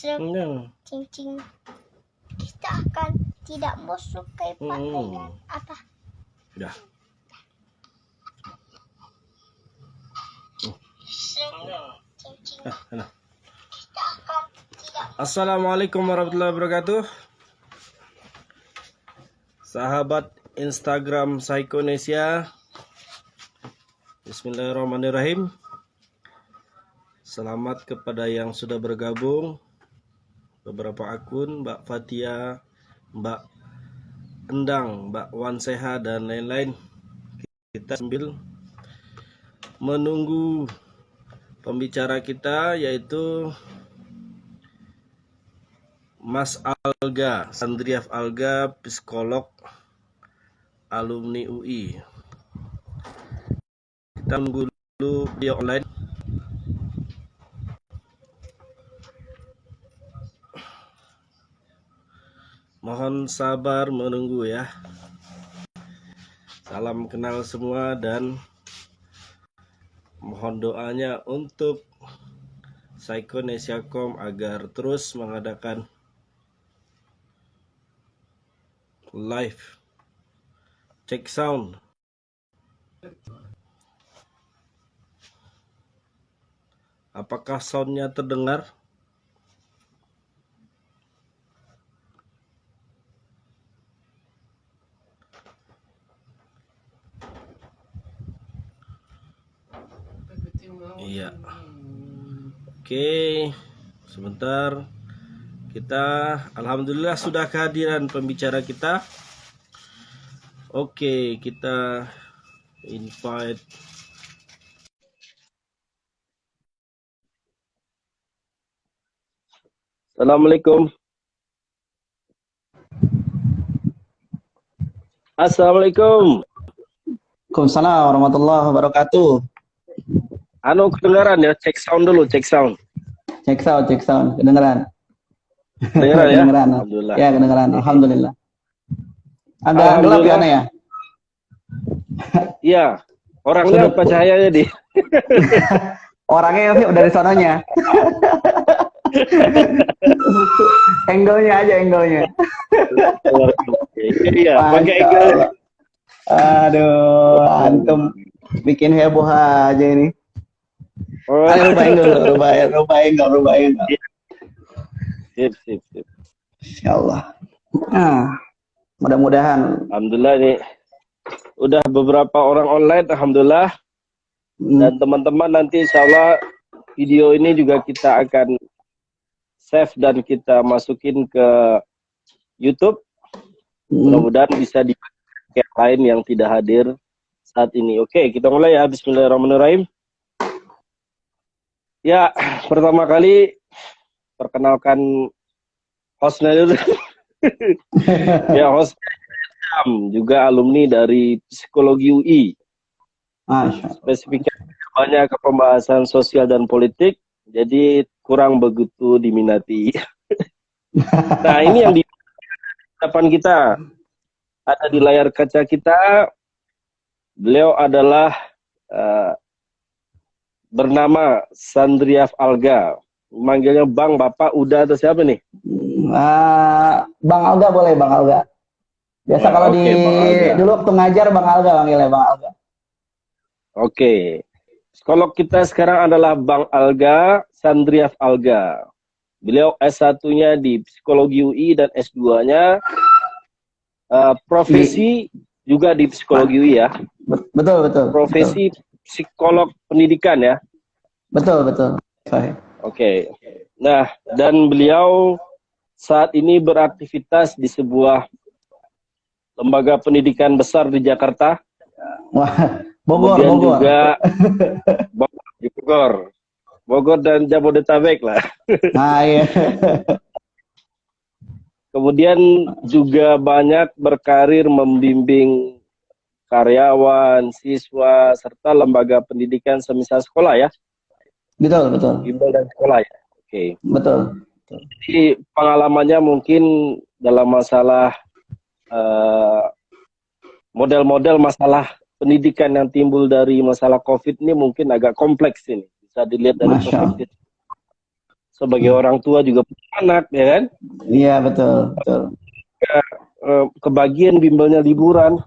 cincin kita akan tidak masuk ke pakaian apa. Ya. Assalamualaikum warahmatullahi wabarakatuh. Sahabat Instagram Psikonesia. Bismillahirrahmanirrahim. Selamat kepada yang sudah bergabung. Beberapa akun, Mbak Fatia, Mbak Endang, Mbak Wanseha, dan lain-lain. Kita sambil menunggu pembicara kita, yaitu Mas Alga, Sandriaf Alga, psikolog, alumni UI. Kita tunggu dulu dia online. Mohon sabar menunggu ya. Salam kenal semua dan mohon doanya untuk Psikonesia.com agar terus mengadakan live check sound. Apakah soundnya terdengar? Iya. Oke, sebentar. Kita alhamdulillah sudah kehadiran pembicara kita. Oke, kita invite. Assalamualaikum. Assalamualaikum. Waalaikumsalam warahmatullahi wabarakatuh. Kedengaran ya? Cek sound dulu, cek sound. Cek sound, kedengaran. Kedengaran ya? Kedengaran. Alhamdulillah. Ya, kedengaran. Alhamdulillah. Agak gelap ya, Ana ya? Iya. Orangnya apa cahayanya di? Orangnya udah dari sononya. Angle-nya aja, angle-nya. Iya, pakai angle. Aduh, antum bikin heboh aja ini. Rubah angle. Sip. Insyaallah. Mudah-mudahan. Alhamdulillah nih. Udah beberapa orang online, alhamdulillah. Dan teman-teman nanti insyaallah video ini juga kita akan save dan kita masukin ke YouTube. Mudah-mudahan bisa dipakai yang lain yang tidak hadir saat ini. Oke, kita mulai ya. Bismillahirrahmanirrahim. Ya, pertama kali perkenalkan hostnya dulu. Ya, host juga alumni dari Psikologi UI. Spesifiknya banyak ke pembahasan sosial dan politik, jadi kurang begitu diminati. Nah, ini yang di depan kita ada di layar kaca kita. Beliau adalah bernama Sandriaf Alga. Manggilnya Bang, Bapak, Uda atau siapa nih? Bang Alga boleh, Bang Alga. Biasa kalau dulu waktu ngajar Bang Alga manggilnya Bang Alga. Oke. Psikolog kita sekarang adalah Bang Alga, Sandriaf Alga. Beliau S1-nya di Psikologi UI dan S2-nya profesi juga di Psikologi UI ya. Betul. Profesi psikolog pendidikan ya. Betul. Oke. Nah, dan beliau saat ini beraktivitas di sebuah lembaga pendidikan besar di Jakarta. Wah, Bogor. Juga Bogor dan Jabodetabek lah. Iya. Kemudian juga banyak berkarir membimbing karyawan, siswa, serta lembaga pendidikan semisal sekolah ya. Betul. Bimbel dan sekolah ya. Oke. Betul. Jadi pengalamannya mungkin dalam masalah model-model masalah pendidikan yang timbul dari masalah COVID ini mungkin agak kompleks ini. Bisa dilihat dari perspektif sebagai orang tua juga punya anak, ya kan? Iya, betul, betul. Kebagian bimbelnya liburan.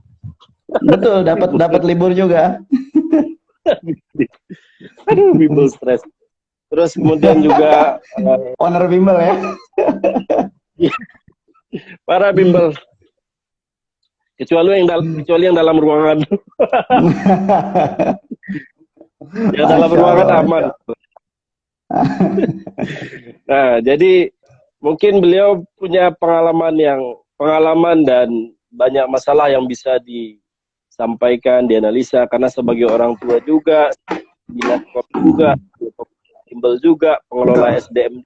Betul, dapat libur juga. Aduh, bimbel stres. Terus kemudian juga Owner bimbel ya. para bimbel. Kecuali yang dalam ruangan. Yang dalam Masya ruangan Allah, aman. Nah, jadi mungkin beliau punya pengalaman dan banyak masalah yang bisa disampaikan, dianalisa, karena sebagai orang tua juga, minat kopi juga, bimbel juga, pengelola SDM.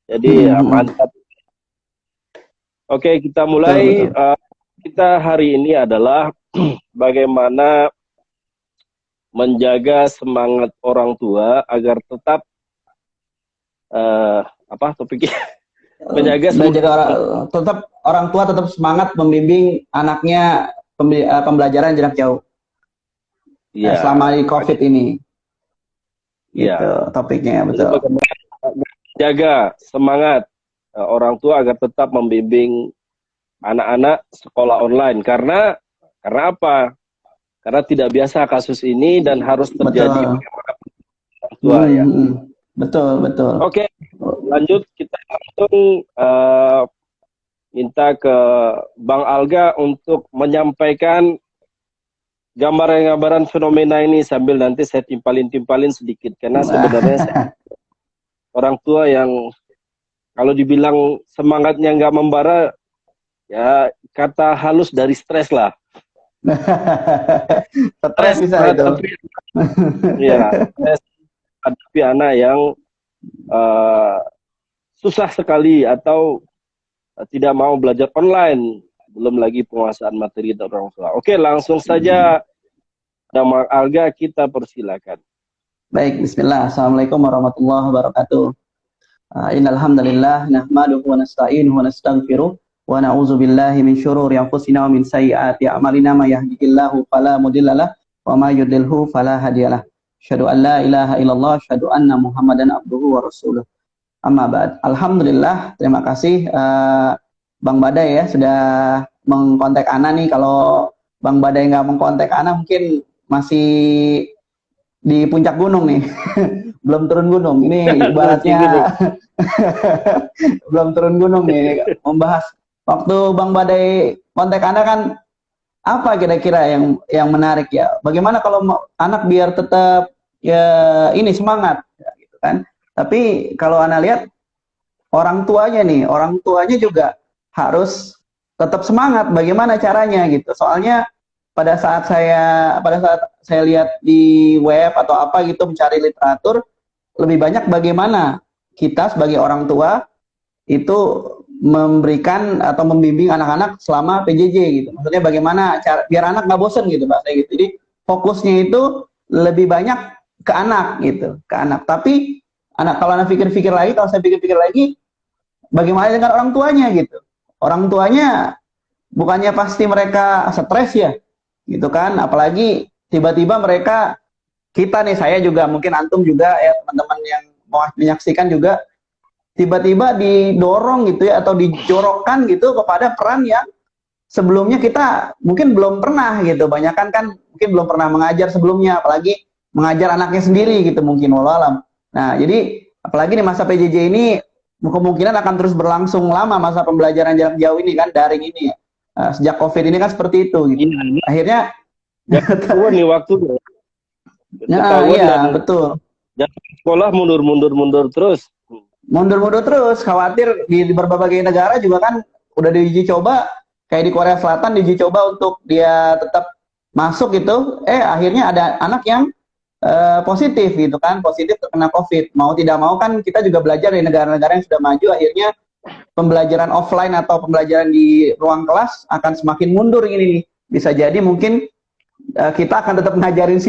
Jadi ya, mantap. Oke, kita mulai. Betul. Kita hari ini adalah bagaimana menjaga semangat orang tua agar tetap apa topiknya? Menjaga tetap orang tua tetap semangat membimbing anaknya pembelajaran jarak jauh. Ya, selama di COVID ini. Ya. Itu topiknya, betul. Jaga semangat orang tua agar tetap membimbing anak-anak sekolah online. Karena apa? Karena tidak biasa kasus ini dan harus terjadi orang tua ya. Betul, betul. Oke, lanjut kita langsung minta ke Bang Alga untuk menyampaikan gambaran-gambaran fenomena ini sambil nanti saya timpalin sedikit, karena sebenarnya orang tua yang kalau dibilang semangatnya nggak membara, ya kata halus dari stres lah. Stres bisa itu. Ya, stres hadapi anak yang susah sekali atau tidak mau belajar online, belum lagi penguasaan materi dari orang tua. Oke, langsung saja Bang Alga, kita persilakan. Baik, bismillah. Assalamualaikum warahmatullahi wabarakatuh. Innal hamdalillah nahmaduhu wa nasta'inuhu wa nastaghfiruh wa na'udzu billahi min syururi anfusina wa min sayyiati a'malina may yahdihillahu fala mudhillalah wa may yudlilhu fala hadiyalah. Asyhadu an la ilaha illallah, asyhadu anna Muhammadan abduhu wa rasuluh. Amma ba'd. Alhamdulillah, terima kasih Bang Badai ya sudah mengkontak Ana nih. Kalau Bang Badai nggak mengkontak Ana mungkin masih di puncak gunung nih. Belum turun gunung. Ini ibaratnya belum turun gunung nih. Membahas waktu Bang Badai kontak Ana kan apa kira-kira yang menarik ya? Bagaimana kalau anak biar tetap ya ini semangat ya, gitu kan? Tapi kalau Ana lihat orang tuanya juga harus tetap semangat. Bagaimana caranya gitu? Soalnya pada saat saya lihat di web atau apa gitu mencari literatur, lebih banyak bagaimana kita sebagai orang tua itu memberikan atau membimbing anak-anak selama PJJ gitu. Maksudnya bagaimana cara biar anak nggak bosen gitu Pak. Gitu. Jadi fokusnya itu lebih banyak ke anak gitu, ke anak. Tapi kalau saya pikir-pikir lagi, bagaimana dengan orang tuanya gitu? Orang tuanya bukannya pasti mereka stres ya, gitu kan? Apalagi tiba-tiba kita nih, saya juga mungkin antum juga ya teman-teman yang mau menyaksikan juga tiba-tiba didorong gitu ya atau dijorokkan gitu kepada peran yang sebelumnya kita mungkin belum pernah gitu. Banyakan kan mungkin belum pernah mengajar sebelumnya, apalagi mengajar anaknya sendiri gitu mungkin walau alam. Nah, jadi apalagi di masa PJJ ini kemungkinan akan terus berlangsung lama masa pembelajaran jarak jauh ini kan, daring ini ya. Sejak COVID ini kan seperti itu gitu. Akhirnya tahu nih waktu. Iya, betul. Dan sekolah mundur terus. Mundur terus, khawatir di berbagai negara juga kan udah diuji coba, kayak di Korea Selatan diuji coba untuk dia tetap masuk gitu. Akhirnya ada anak yang positif gitu kan, positif terkena COVID. Mau tidak mau kan kita juga belajar di negara-negara yang sudah maju, akhirnya pembelajaran offline atau pembelajaran di ruang kelas akan semakin mundur ini. Bisa jadi mungkin kita akan tetap ngajarin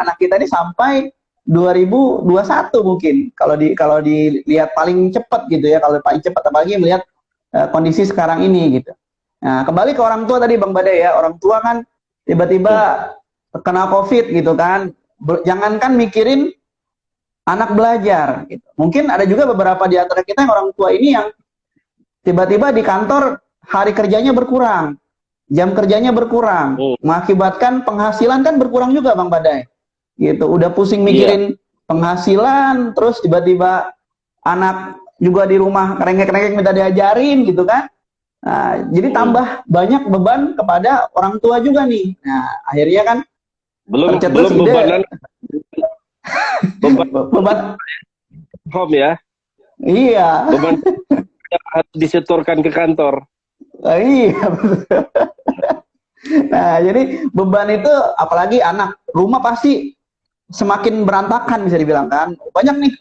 anak kita ini sampai 2021 mungkin. Kalau dilihat paling cepat gitu ya, kalau paling cepat apalagi melihat kondisi sekarang ini gitu. Nah, kembali ke orang tua tadi Bang Badai ya, orang tua kan tiba-tiba kena COVID gitu kan. Jangankan mikirin anak belajar gitu. Mungkin ada juga beberapa di antara kita yang orang tua ini yang tiba-tiba di kantor hari kerjanya berkurang, jam kerjanya berkurang, mengakibatkan penghasilan kan berkurang juga Bang Badai. Gitu, udah pusing mikirin penghasilan, terus tiba-tiba anak juga di rumah kerengek-kerengek minta diajarin gitu kan. Nah, jadi tambah banyak beban kepada orang tua juga nih. Nah, akhirnya kan belum tercetus ide beban home ya. iya. Beban yang harus disetorkan ke kantor. Iya. Nah, jadi beban itu apalagi anak rumah pasti semakin berantakan bisa dibilang kan. Banyak nih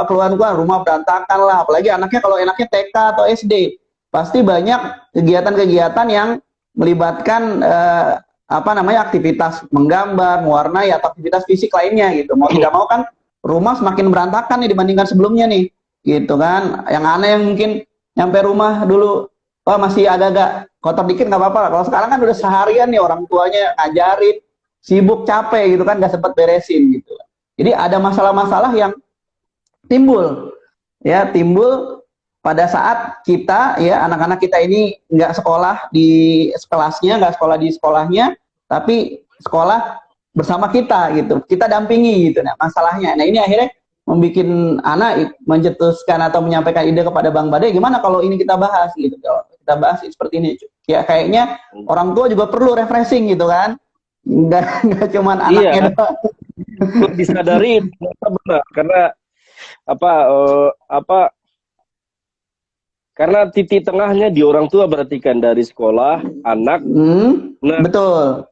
keluar-keluar rumah berantakan lah, apalagi anaknya kalau enaknya TK atau SD. Pasti banyak kegiatan-kegiatan yang melibatkan aktivitas menggambar, mewarnai atau aktivitas fisik lainnya gitu. Mau tidak mau kan rumah semakin berantakan nih dibandingkan sebelumnya nih. Gitu kan. Yang aneh yang mungkin nyampe rumah dulu masih agak-agak kotor dikit nggak apa-apa. Kalau sekarang kan udah seharian nih orang tuanya ngajarin, sibuk capek gitu kan, nggak sempat beresin gitu. Jadi ada masalah-masalah yang timbul pada saat kita ya anak-anak kita ini nggak sekolah di kelasnya, nggak sekolah di sekolahnya, tapi sekolah bersama kita gitu, kita dampingi gitu. Nah masalahnya, nah ini akhirnya membuat anak mencetuskan atau menyampaikan ide kepada Bang Badai, gimana kalau ini kita bahas gitu, kita bahas seperti ini. Ya kayaknya orang tua juga perlu refreshing gitu kan, nggak cuman anaknya doang. Perlu disadari benar karena karena titik tengahnya di orang tua berarti kan dari sekolah, anak. Nah, betul.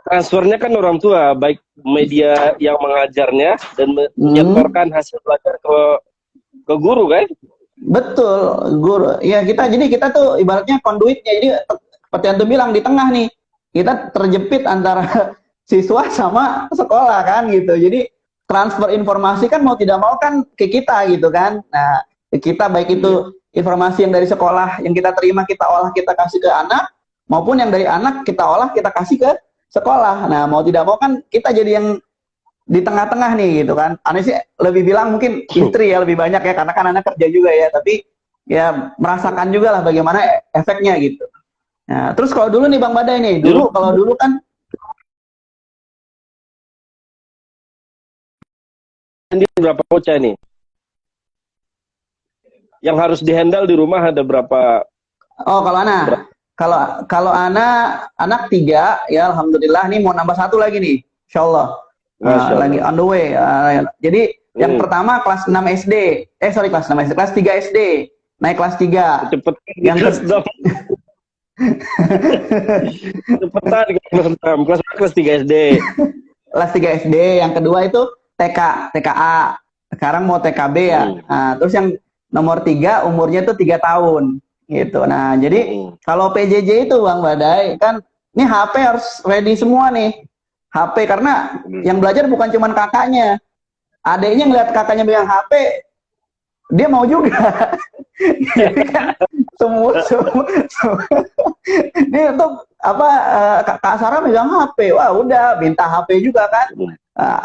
Transfernya kan orang tua, baik media yang mengajarnya dan menyetorkan hasil belajar ke guru kan? Betul, guru. Ya jadi kita tuh ibaratnya konduitnya. Jadi seperti yang tuh bilang di tengah nih, kita terjepit antara siswa sama sekolah kan gitu. Jadi transfer informasi kan mau tidak mau kan ke kita gitu kan. Nah, kita baik itu informasi yang dari sekolah yang kita terima, kita olah, kita kasih ke anak, maupun yang dari anak kita olah, kita kasih ke sekolah. Nah, mau tidak mau kan kita jadi yang di tengah-tengah nih gitu kan. Aneh sih lebih bilang mungkin istri ya lebih banyak ya, karena kan anak kerja juga ya, tapi ya merasakan juga lah bagaimana efeknya gitu. Nah, terus kalau dulu nih Bang Badai nih, kalau dulu kan berapa bocah nih? Yang harus dihandle di rumah ada berapa? Oh, kalau anak. Kalau anak 3 ya alhamdulillah, nih mau nambah 1 lagi nih. Insyaallah. Lagi on the way. Jadi yang pertama kelas 6 SD. Kelas 6 SD, kelas 3 SD. Naik kelas 3. Cepet. Yang cepetan kelas 3 SD. Kelas 3 SD, yang kedua itu TKA. Sekarang mau TKB ya. Nah, terus yang nomor 3 umurnya tuh 3 tahun gitu. Nah, jadi kalau PJJ itu Bang Badai kan ini HP harus ready semua nih. HP karena yang belajar bukan cuma kakaknya. Adiknya ngeliat kakaknya pegang HP, dia mau juga. Jadi kan semua ini untuk Kak Sarah megang HP, wah udah minta HP juga kan.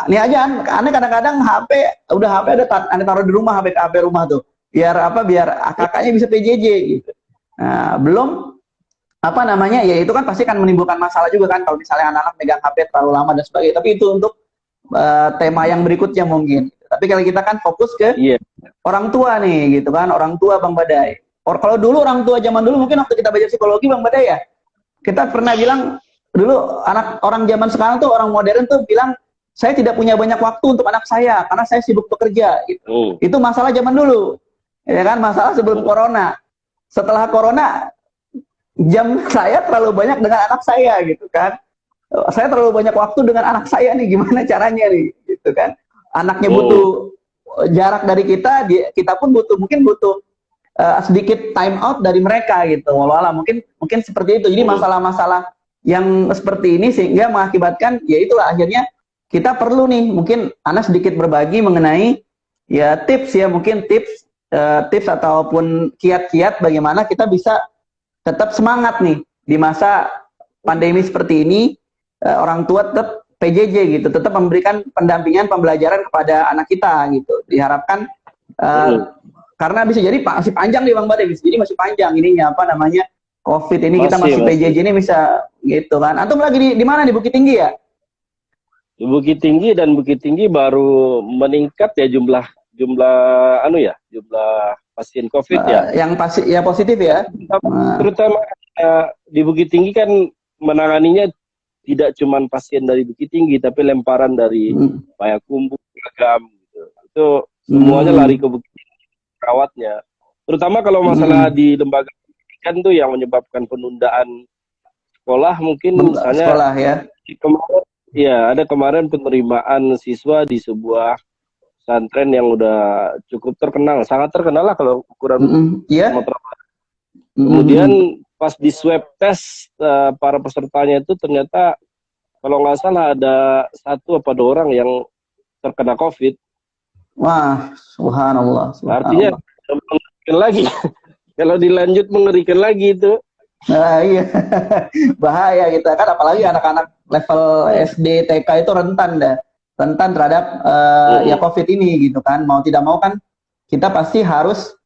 Ini aja aneh kadang-kadang HP ada taruh di rumah, HP rumah tuh. Biar kakaknya bisa PJJ gitu. Nah, belum ya itu kan pasti kan menimbulkan masalah juga kan kalau misalnya anak-anak megang HP terlalu lama dan sebagainya. Tapi itu untuk tema yang berikutnya mungkin. Tapi kalau kita kan fokus ke orang tua nih gitu kan, orang tua Bang Badai. Kalau dulu orang tua zaman dulu mungkin waktu kita belajar psikologi Bang Badai ya, kita pernah bilang dulu orang zaman sekarang tuh orang modern tuh bilang saya tidak punya banyak waktu untuk anak saya karena saya sibuk bekerja gitu. Itu masalah zaman dulu. Ya kan, masalah sebelum corona. Setelah corona, jam saya terlalu banyak dengan anak saya gitu kan. Saya terlalu banyak waktu dengan anak saya nih, gimana caranya nih gitu kan. Anaknya butuh jarak dari kita pun mungkin butuh sedikit time out dari mereka gitu. Walau mungkin seperti itu. Jadi masalah-masalah yang seperti ini sehingga mengakibatkan ya itulah akhirnya kita perlu nih mungkin anak sedikit berbagi mengenai ya tips ataupun kiat-kiat bagaimana kita bisa tetap semangat nih di masa pandemi seperti ini. Orang tua tetap PJJ gitu, tetap memberikan pendampingan pembelajaran kepada anak kita gitu. Diharapkan karena bisa jadi masih panjang nih Bang Bade, bisa jadi masih panjang ininya apa namanya COVID ini, kita masih PJJ ini bisa gitu kan. Antum lagi di mana, di Bukit Tinggi ya? Di Bukit Tinggi, dan Bukit Tinggi baru meningkat ya jumlah pasien COVID ya. Yang pasti ya positif ya. Terutama di Bukit Tinggi kan menanganinya tidak cuma pasien dari Bukit Tinggi, tapi lemparan dari Payakumbuh, Agam gitu. Itu semuanya lari ke Bukit Tinggi perawatnya. Terutama kalau masalah di lembaga pendidikan tuh yang menyebabkan penundaan sekolah, mungkin misalnya sekolah ya. Kemarin, ya ada kemarin penerimaan siswa di sebuah pesantren yang udah cukup terkenal, sangat terkenal lah kalau ukuran Sumatera Barat. Kemudian pas di swab test para pesertanya itu ternyata kalau nggak salah ada 1 apa 2 orang yang terkena COVID. Wah, subhanallah. Artinya mengerikan lagi. Kalau dilanjut mengerikan lagi itu. Nah, iya. Bahaya kita kan, apalagi anak-anak level SD, TK itu rentan terhadap ya COVID ini gitu kan. Mau tidak mau kan kita pasti harus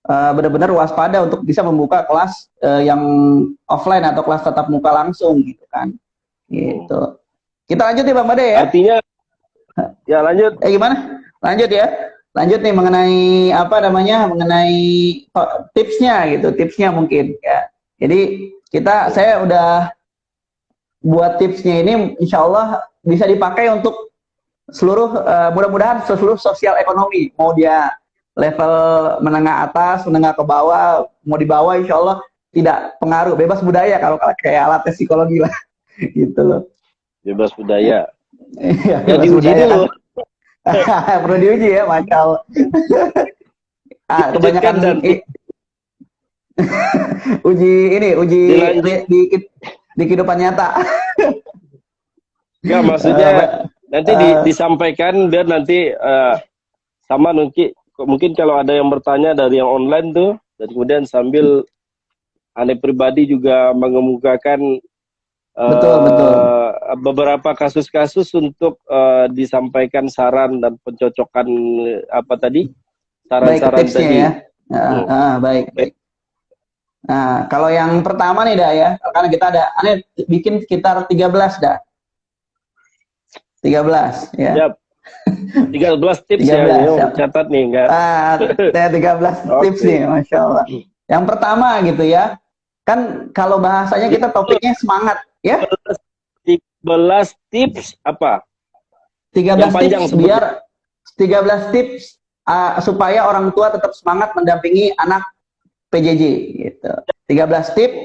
benar-benar waspada untuk bisa membuka kelas yang offline atau kelas tatap muka langsung gitu kan. Gitu. Kita lanjut ya Bang Bade ya. Artinya ya lanjut. Gimana? Lanjut ya. Lanjut nih mengenai apa namanya? Mengenai tipsnya gitu. Tipsnya mungkin ya. Jadi saya udah buat tipsnya ini, insya Allah bisa dipakai untuk seluruh mudah-mudahan seluruh sosial ekonomi, mau dia level menengah atas, menengah ke bawah, mau di bawah, insya Allah tidak pengaruh, bebas budaya kalau kayak alat tes psikologi lah, gitu loh. Bebas budaya. Iya, ya diuji dulu. Kan? Perlu diuji ya, Masya Allah. Kebanyakan uji di kehidupan nyata. Enggak, maksudnya nanti disampaikan biar nanti sama mungkin kalau ada yang bertanya dari yang online tuh, dan kemudian sambil Ane pribadi juga mengemukakan betul. Beberapa kasus-kasus untuk disampaikan saran dan pencocokan apa tadi, saran-saran tadi. Ya. Baik. Nah, kalau yang pertama nih dah ya, karena kita Ane bikin sekitar 13 dah. 13 ya. Siap. 13 tips 13, ya, catat nih enggak. 13 tips nih, Masya Allah. Yang pertama gitu ya, kan kalau bahasanya kita topiknya semangat ya. 13 tips apa? 13 tips biar 13 tips supaya orang tua tetap semangat mendampingi anak PJJ gitu. 13 tips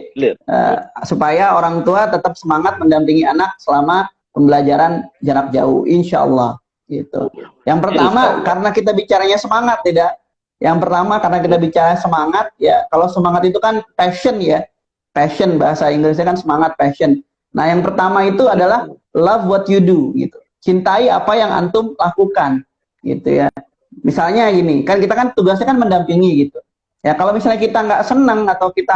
supaya orang tua tetap semangat mendampingi anak selama pembelajaran jarak jauh, insya Allah gitu. Yang pertama karena kita bicaranya semangat, tidak. Yang pertama karena kita bicara semangat ya. Kalau semangat itu kan passion ya, passion bahasa Inggrisnya kan semangat, passion. Nah yang pertama itu adalah love what you do gitu. Cintai apa yang antum lakukan gitu ya. Misalnya gini, kan kita kan tugasnya kan mendampingi gitu. Ya kalau misalnya kita nggak senang atau kita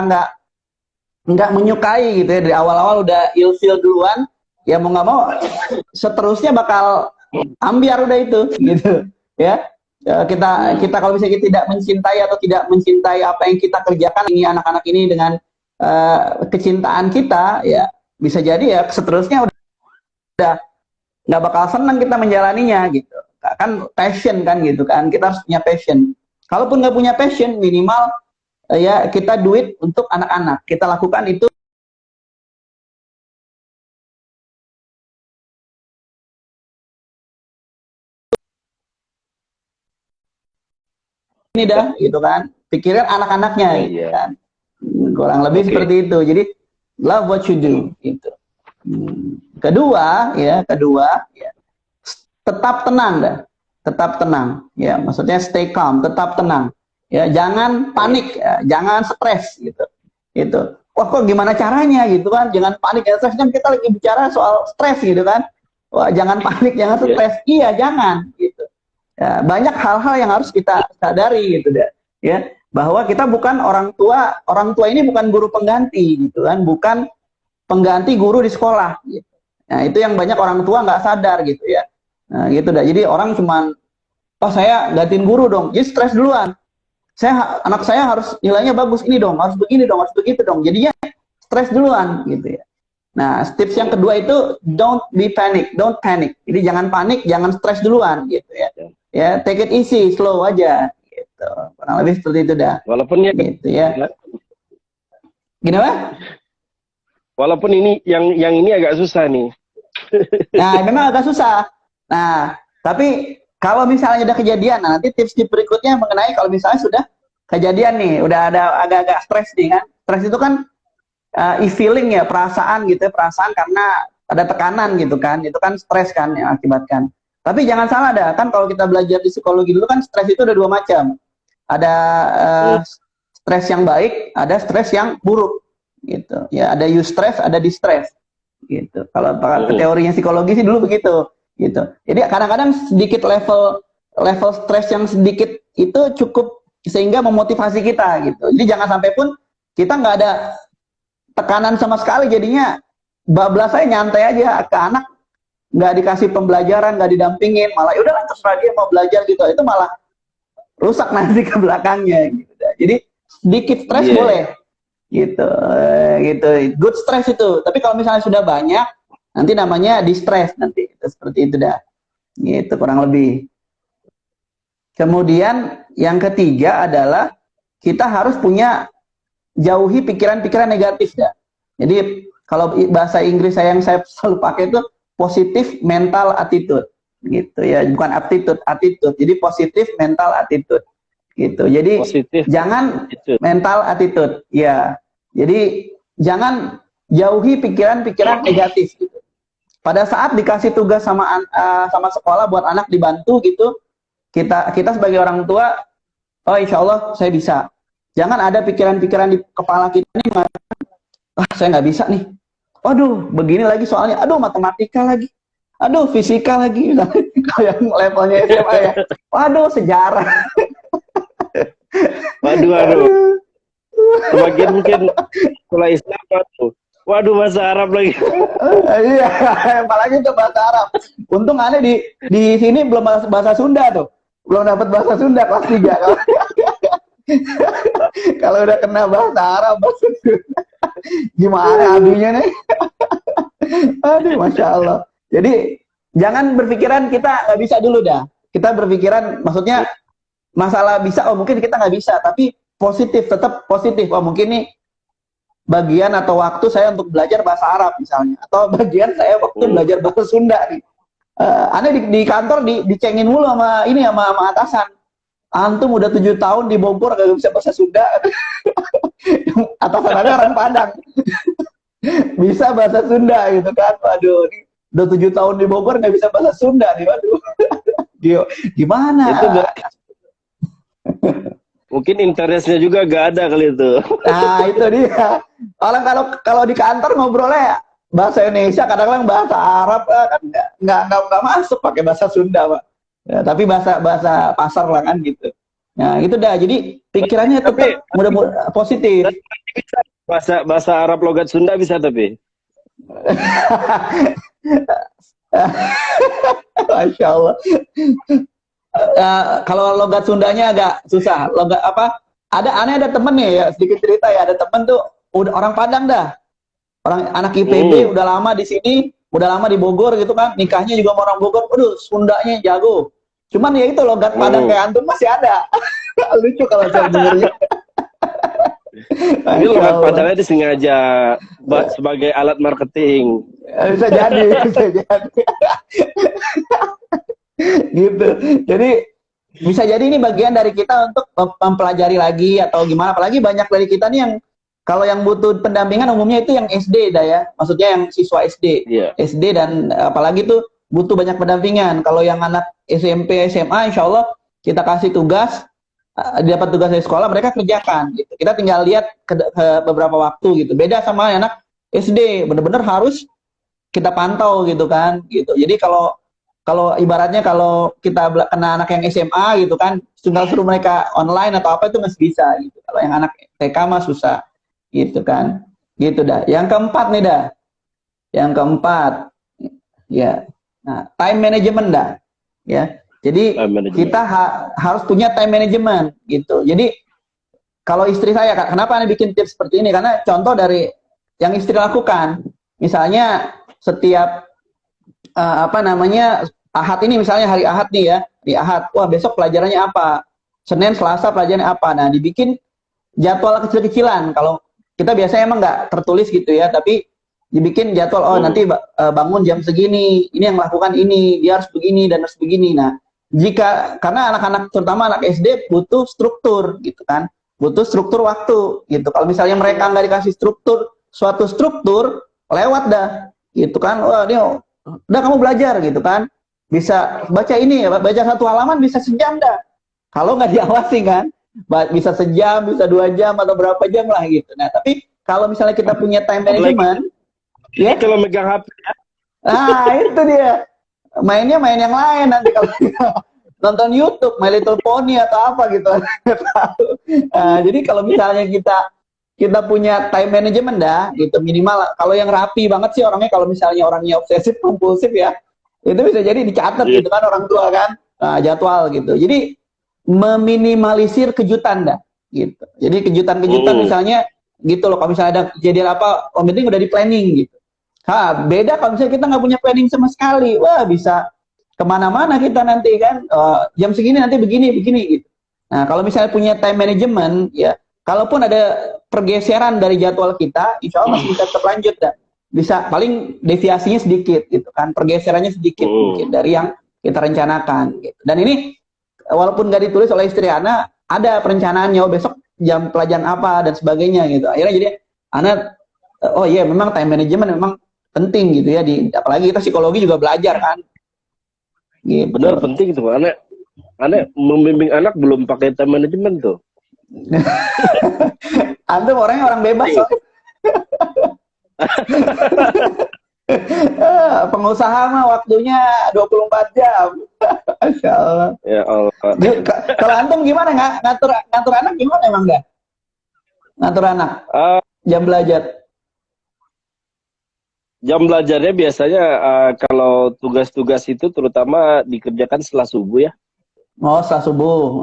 nggak menyukai gitu ya, dari awal-awal udah ilfeel duluan, ya mau nggak mau seterusnya bakal ambiar udah itu gitu ya. Kita kalau misalnya kita tidak mencintai atau tidak mencintai apa yang kita kerjakan ini, anak-anak ini dengan kecintaan kita, ya bisa jadi ya seterusnya udah nggak bakal senang kita menjalaninya gitu. Kan passion kan gitu kan, kita harus punya passion. Kalaupun nggak punya passion, minimal ya kita duit untuk anak-anak, kita lakukan itu ini dah gitu kan, pikiran anak-anaknya gitu kan. Kurang lebih seperti itu. Jadi love what you do gitu. Kedua ya, tetap tenang dah. Tetap tenang ya, maksudnya stay calm, tetap tenang ya, jangan panik ya, jangan stres gitu. Itu. Wah, kok gimana caranya gitu kan? Jangan panik ya, stres kan kita lagi bicara soal stres gitu kan. Wah, jangan panik, jangan stres. Iya, jangan gitu. Ya, banyak hal-hal yang harus kita sadari gitu deh. Ya, bahwa kita bukan orang tua ini bukan guru pengganti gitu kan, bukan pengganti guru di sekolah gitu. Nah, itu yang banyak orang tua nggak sadar gitu ya. Nah, gitu dah. Jadi orang cuman, oh saya gantiin guru dong, jadi stres duluan. Anak saya harus nilainya bagus ini dong, harus begini dong, harus begitu dong. Jadinya stres duluan gitu ya. Nah, tips yang kedua itu don't panic. Jadi jangan panik, jangan stres duluan gitu ya. Ya, take it easy, slow aja gitu. Kurang lebih seperti itu dah. Walaupun ya gitu ya. Gimana? Walaupun ini yang ini agak susah nih. Nah, memang agak susah. Nah, tapi kalau misalnya udah kejadian, nah nanti tips berikutnya mengenai kalau misalnya sudah kejadian nih, udah ada agak-agak stres nih kan. Stres itu kan feeling ya, perasaan gitu ya, perasaan karena ada tekanan gitu kan. Itu kan stres kan yang akibatkan. Tapi jangan salah dah, kan kalau kita belajar di psikologi dulu kan stres itu ada dua macam. Ada stres yang baik, ada stres yang buruk gitu. Ya, ada eustress, ada distress gitu. Kalau teorinya psikologi sih dulu begitu gitu. Jadi kadang-kadang sedikit level stres yang sedikit itu cukup sehingga memotivasi kita gitu. Jadi jangan sampai pun kita nggak ada tekanan sama sekali, jadinya bablas saya nyantai aja ke anak, nggak dikasih pembelajaran, nggak didampingin, malah yaudahlah terserah dia mau belajar gitu, itu malah rusak nanti ke belakangnya gitu. Jadi sedikit stres boleh gitu, gitu, good stress itu. Tapi kalau misalnya sudah banyak, nanti namanya distress nanti, itu seperti itu dah, gitu kurang lebih. Kemudian yang ketiga adalah kita harus punya jauhi pikiran-pikiran negatif dah. Jadi kalau bahasa Inggris yang saya selalu pakai itu positive mental attitude gitu ya, bukan attitude. Jadi positive mental attitude gitu. Jadi positive jangan attitude. Mental attitude ya. Jadi jangan jauhi pikiran-pikiran negatif gitu. Pada saat dikasih tugas sama sekolah buat anak dibantu gitu, kita sebagai orang tua, oh insya Allah saya bisa. Jangan ada pikiran-pikiran di kepala kita nih, saya nggak bisa nih. Waduh, begini lagi soalnya. Aduh, matematika lagi. Aduh, fisika lagi. Kalau yang levelnya SMA ya. Waduh, sejarah. Waduh. Sebagian mungkin sekolah Islam, waduh bahasa Arab lagi. Iya, apalagi itu bahasa Arab. Untung aneh di sini belum bahasa Sunda tuh. Belum dapat bahasa Sunda kelas 3. Kalau udah kena bahasa Arab, gimana abinya nih? Aduh, Masya Allah. Jadi jangan berpikiran kita nggak bisa dulu dah. Kita berpikiran, maksudnya masalah bisa, oh mungkin kita nggak bisa, tapi positif, tetap positif. Oh mungkin nih bagian atau waktu saya untuk belajar bahasa Arab misalnya, atau bagian saya waktu belajar bahasa Sunda nih. Aneh di kantor dicengin mulu sama atasan. Antum udah 7 tahun di Bogor gak bisa bahasa Sunda. Atasan ada orang Padang. Bisa bahasa Sunda gitu kan. Waduh, udah 7 tahun di Bogor gak bisa bahasa Sunda nih. Waduh. Gimana? Itu mungkin interestnya juga gak ada kali itu. Nah, itu dia. Orang kalau di kantor ngobrolnya bahasa Indonesia, kadang-kadang bahasa Arab kan nggak masuk, pakai bahasa Sunda, Pak. Ya, tapi bahasa pasar lah kan gitu. Nah, itu dah. Jadi pikirannya tetap mudah-mudahan positif. Bahasa Arab logat Sunda bisa tapi. Masya Allah. Kalau logat Sundanya agak susah. Logat apa? Ada temen nih ya, sedikit cerita ya. Ada temen tuh udah orang Padang dah. Orang anak IPB udah lama di sini, udah lama di Bogor gitu kan. Nikahnya juga sama orang Bogor. Aduh, Sundanya jago. Cuman ya itu logat Padang kayak antum masih ada. Lucu kalau saya dengarnya. Ini logat Padangnya disengaja sebagai alat marketing. Bisa jadi. Gitu. Jadi bisa jadi ini bagian dari kita untuk mempelajari lagi atau gimana. Apalagi banyak dari kita nih yang kalau yang butuh pendampingan umumnya itu yang SD dah ya. Maksudnya yang siswa SD. SD dan apalagi tuh butuh banyak pendampingan. Kalau yang anak SMP, SMA, insya Allah kita kasih tugas, dapat tugas dari sekolah, mereka kerjakan. Gitu. Kita tinggal lihat ke beberapa waktu gitu. Beda sama anak SD, benar-benar harus kita pantau gitu kan. Gitu. Jadi kalau ibaratnya kalau kita kena anak yang SMA gitu kan, tinggal suruh mereka online atau apa itu masih bisa. Gitu. Kalau yang anak TK mah susah, gitu kan. Gitu dah. Yang keempat nih dah. Yang keempat, Ya. Nah, time management dah. Ya. Jadi kita harus punya time management gitu. Jadi kalau istri saya, Kak, kenapa Anda bikin tips seperti ini? Karena contoh dari yang istri lakukan. Misalnya setiap Ahad ini, misalnya hari Ahad nih ya, di Ahad, wah besok pelajarannya apa? Senin, Selasa pelajarannya apa? Nah, dibikin jadwal kecil-kecilan. Kalau kita biasanya emang nggak tertulis gitu ya, tapi dibikin jadwal, nanti bangun jam segini, ini yang melakukan ini, dia harus begini dan harus begini. Nah, karena anak-anak, terutama anak SD, butuh struktur gitu kan, butuh struktur waktu gitu. Kalau misalnya mereka nggak dikasih suatu struktur, lewat dah gitu kan. Wah, dia udah kamu belajar gitu kan, bisa baca ini, baca satu halaman bisa sejam dah. Kalau nggak diawasi kan, bisa sejam, bisa 2 jam atau berapa jam lah gitu. Nah, tapi kalau misalnya kita punya time management, ya kalau megang HP. Nah, itu dia. Mainnya main yang lain nanti kalau nonton YouTube, My Little Pony atau apa gitu. Nah, jadi kalau misalnya kita punya time management dah, gitu minimal. Kalau yang rapi banget sih orangnya, kalau misalnya orangnya obsesif kompulsif ya, itu bisa jadi dicatat gitu kan orang tua kan, jadwal gitu. Jadi meminimalisir kejutan dah, gitu. Jadi kejutan-kejutan misalnya gitu loh. Kalau misalnya ada kejadian apa, penting udah di planning gitu. Beda kalau misalnya kita nggak punya planning sama sekali, wah bisa kemana-mana kita nanti kan, jam segini nanti begini gitu. Nah, kalau misalnya punya time management, ya kalaupun ada pergeseran dari jadwal kita, insya Allah masih bisa tetap lanjut dah. Bisa paling deviasinya sedikit gitu kan, pergeserannya sedikit mungkin dari yang kita rencanakan gitu. Dan ini walaupun nggak ditulis oleh istri Ana, ada perencanaannya, besok jam pelajaran apa dan sebagainya gitu. Akhirnya jadi Ana, oh iya memang time management memang penting gitu ya, apalagi kita psikologi juga belajar kan. Gitu. Benar, penting itu. Aneh membimbing anak belum pakai time management tuh. Antum orangnya orang bebas. Pengusaha mah waktunya 24 jam. Masya Allah. Ya Allah. Kalau antum gimana, ngatur anak gimana emang nggak? Ngatur anak jam belajar. Jam belajarnya biasanya kalau tugas-tugas itu terutama dikerjakan setelah subuh ya. Oh, setelah subuh.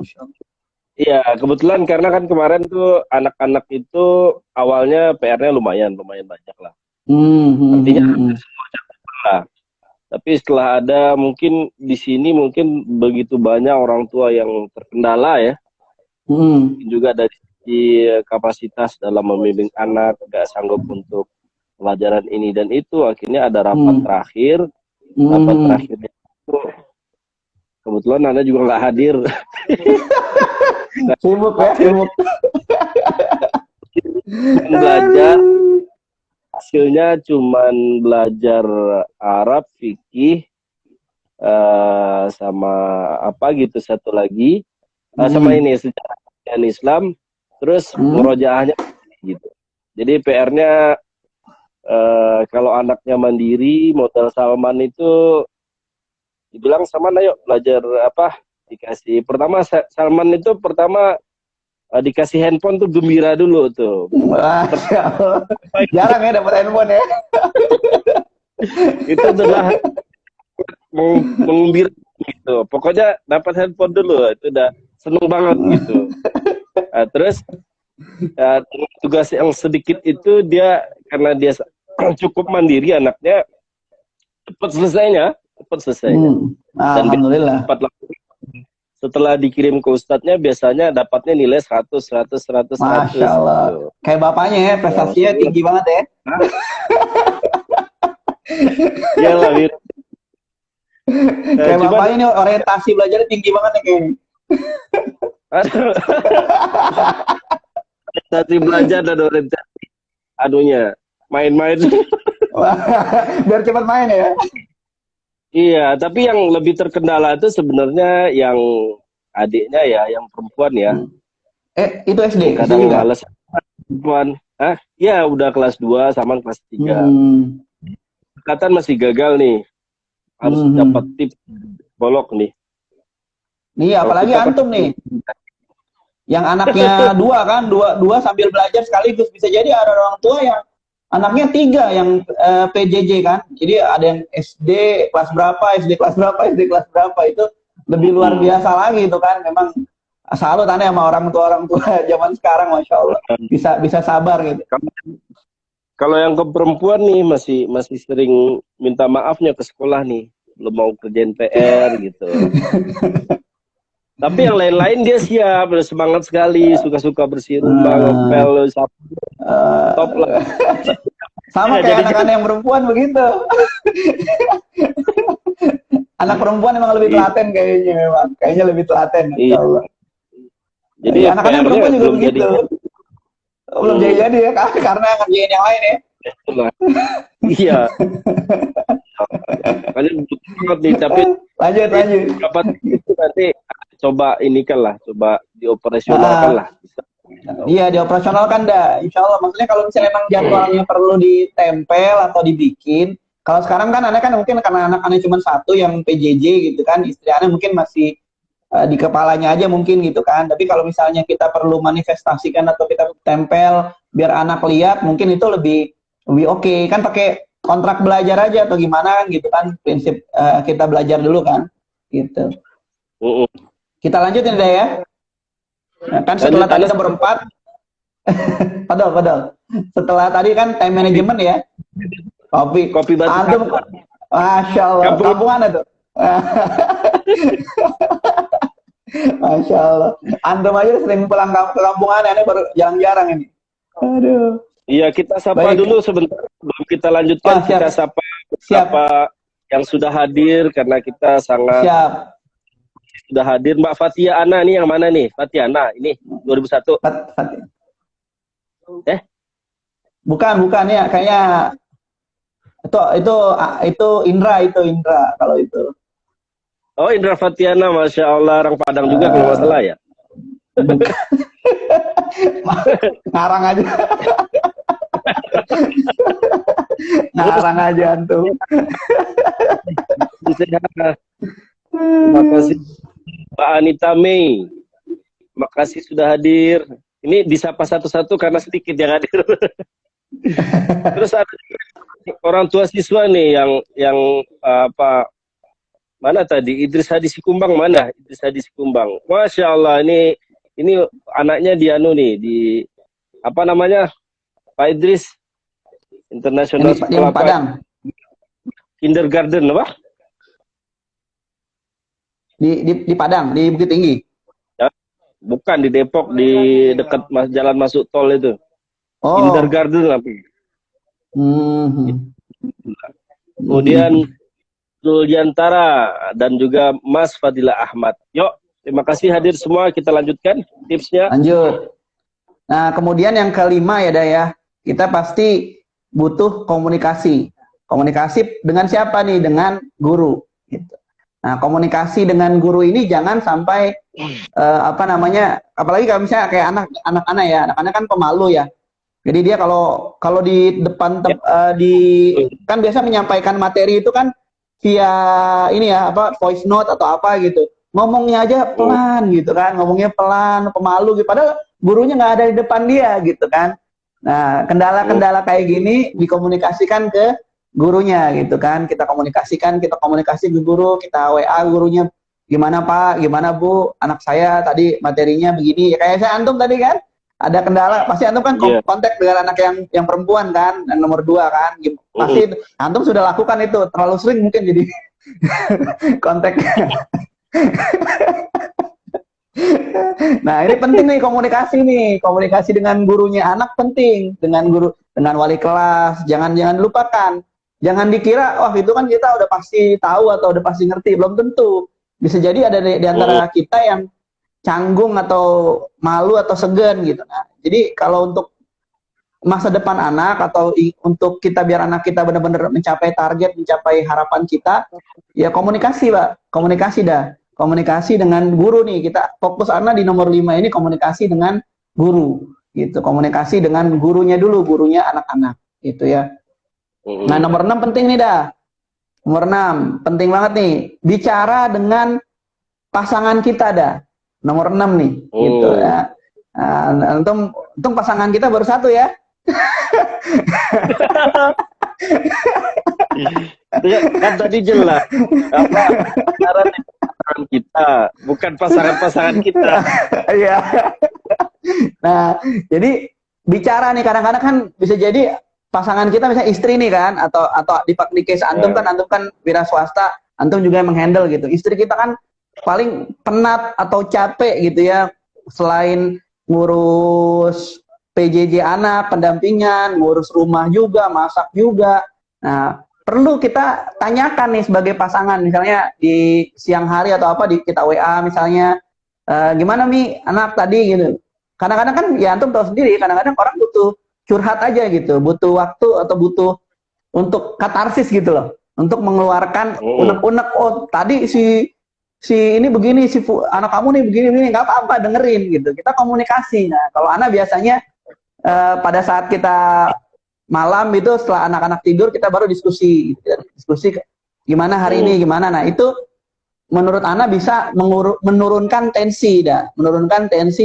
Iya, kebetulan karena kan kemarin tuh anak-anak itu awalnya PR-nya lumayan banyak lah. Artinya semua cakupan lah. Tapi setelah ada mungkin di sini mungkin begitu banyak orang tua yang terkendala ya. Juga dari kapasitas dalam membimbing anak, nggak sanggup untuk pelajaran ini dan itu, akhirnya ada rapat terakhir. Rapat terakhirnya itu kebetulan Anda juga nggak hadir. Sibuk ya, sibuk. Belajar, hasilnya cuman belajar Arab, fikih, sama apa gitu satu lagi, sama ini sejarah dan Islam, terus murojaahnya gitu. Jadi PR-nya kalau anaknya mandiri, modal Salman itu dibilang sama, ayo belajar apa, dikasih pertama Salman itu dikasih handphone tuh gembira dulu tuh. Jarang ya dapat handphone ya. Itu adalah mengembira gitu. Pokoknya dapat handphone dulu itu udah seneng banget gitu. Nah, terus tugas yang sedikit itu dia karena dia cukup mandiri anaknya, cepat selesainya. Dan Alhamdulillah. Setelah dikirim ke ustadznya biasanya dapatnya nilai 100. Masya Allah. Gitu. Kayak bapaknya ya, prestasinya tinggi banget ya. Iyalah, Wir. Kayak bapaknya ini orientasi belajarnya tinggi banget ya kayaknya. Orientasi belajar dan orientasi main-main. Biar cepat main ya. Iya, tapi yang lebih terkendala itu sebenarnya yang adiknya ya, yang perempuan ya. Itu SD? Kadang males perempuan. Ya udah kelas 2 sama kelas 3. Kata masih gagal nih. Harus dapat tips bolok nih. Iya, apalagi antum nih. Yang anaknya dua sambil belajar sekaligus. Bisa jadi ada orang tua yang anaknya 3 yang PJJ kan. Jadi ada yang SD kelas berapa, SD kelas berapa, SD kelas berapa, itu lebih luar biasa lagi itu kan. Memang salut aneh sama orang tua zaman sekarang, masya Allah, bisa sabar gitu. Kalau yang ke perempuan nih masih sering minta maafnya ke sekolah nih, belum mau kerjain PR gitu. Tapi yang lain-lain dia siap, udah semangat sekali, suka-suka bersih rumah, ngepel, sapu, top lah. Sama kayak anak-anak yang perempuan begitu. Anak perempuan memang lebih telaten kayaknya, memang. Kayaknya lebih telaten. Iya. Jadi anak-anak perempuan juga begitu. Belum jadi ya, karena ngerjain yang lain ya. Iya. Kalian butuh banget nih, tapi lanjut. Dapat itu nanti coba coba dioperasionalkan lah. Iya, dioperasionalkan dah, insya Allah. Maksudnya kalau misalnya emang jadwalnya perlu ditempel atau dibikin. Kalau sekarang kan anak kan mungkin karena anak-anak cuma 1 yang PJJ gitu kan, istri anak mungkin masih di kepalanya aja mungkin gitu kan. Tapi kalau misalnya kita perlu manifestasikan atau kita tempel biar anak lihat, mungkin itu lebih oke. Kan pakai kontrak belajar aja atau gimana kan gitu kan, prinsip kita belajar dulu kan gitu. Kita lanjutin deh ya. Nah, kan setelah tadi udah berempat. Padahal setelah tadi kan time management ya. Kopi batu. Antum, masya Allah. Kampung mana tuh? Masya Allah. Antum aja sering pulang ke kampung aneh baru jarang-jarang ini. Aduh. Iya, kita sapa dulu sebentar. Belum kita lanjutkan, kita sapa yang sudah hadir karena kita sangat sudah hadir. Mbak Fatia Ana nih yang mana nih? Fatia Ana ini 2001. Bukan ya, kayaknya itu Indra kalau itu. Oh, Indra Fatiana, masya Allah, orang Padang juga kalau nggak salah ya. Ngarang aja. Ngarang aja antum. Terima kasih Mbak Anita Mei. Makasih sudah hadir. Ini disapa satu-satu karena sedikit yang hadir. Terus ada orang tua siswa nih yang mana tadi? Idris Hadi Sikumbang mana? Idris Hadi Sikumbang. Masya Allah, ini anaknya di di apa namanya? Pak Idris International School apa? Padang. Kindergarten apa? Di Padang, di Bukit Tinggi. Ya, bukan di Depok, di dekat jalan masuk tol itu. Oh. Kindergarten apa? Kemudian Juliantara dan juga Mas Fadila Ahmad. Yuk, terima kasih hadir semua. Kita lanjutkan tipsnya. Lanjut. Nah, kemudian yang kelima ya, Daya. Kita pasti butuh komunikasi. Komunikasi dengan siapa nih? Dengan guru. Gitu. Nah, komunikasi dengan guru ini jangan sampai apalagi kalau misalnya kayak anak-anak ya, anak-anak kan pemalu ya. Jadi dia kalau di depan kan biasa menyampaikan materi itu kan via voice note atau apa gitu. Ngomongnya aja pelan gitu kan, ngomongnya pelan, pemalu gitu. Padahal gurunya nggak ada di depan dia gitu kan. Nah, kendala-kendala kayak gini dikomunikasikan ke gurunya gitu kan. Kita komunikasi ke guru, kita WA gurunya, gimana Pak, gimana Bu, anak saya tadi materinya begini. Kayak saya antum tadi kan, ada kendala, pasti antum kan kontak dengan anak yang perempuan kan, yang nomor 2 kan. Pasti antum sudah lakukan itu, terlalu sering mungkin jadi kontak. Nah, ini penting nih komunikasi dengan gurunya anak penting, dengan wali kelas, jangan lupakan. Jangan dikira, itu kan kita udah pasti tahu atau udah pasti ngerti, belum tentu. Bisa jadi ada di antara kita yang canggung atau malu atau segan gitu. Nah, jadi kalau untuk masa depan anak atau untuk kita biar anak kita benar-benar mencapai target, mencapai harapan kita, ya komunikasi, Pak. Komunikasi dengan guru nih. Kita fokus anak di nomor 5 ini, komunikasi dengan guru gitu. Komunikasi dengan gurunya dulu, gurunya anak-anak gitu ya. Nah, nomor 6 penting nih Nomor 6 penting banget nih. Bicara dengan pasangan kita Nomor 6 nih gitu ya. Nah, untung pasangan kita baru 1 ya. Ya, kan tadi jelas apa pacaran itu pasangan kita, bukan pasangan-pasangan kita. Iya. Nah, jadi bicara nih kadang-kadang kan bisa jadi pasangan kita misalnya istri nih kan atau di case antum kan wira swasta, antum juga yang menghandle gitu. Istri kita kan paling penat atau capek gitu ya, selain ngurus PJJ anak, pendampingan, ngurus rumah juga, masak juga. Nah, perlu kita tanyakan nih sebagai pasangan, misalnya di siang hari atau apa di kita WA misalnya, gimana Mi anak tadi gitu. Kadang-kadang kan ya antum tahu sendiri, kadang-kadang orang butuh curhat aja gitu, butuh waktu atau butuh untuk katarsis gitu loh, untuk mengeluarkan unek-unek, oh tadi si ini begini, anak kamu nih begini, nggak apa-apa dengerin gitu. Kita komunikasi. Nah, kalau anak biasanya pada saat kita malam itu setelah anak-anak tidur kita baru diskusi gimana hari ini gimana. Nah itu menurut Ana bisa menurunkan tensi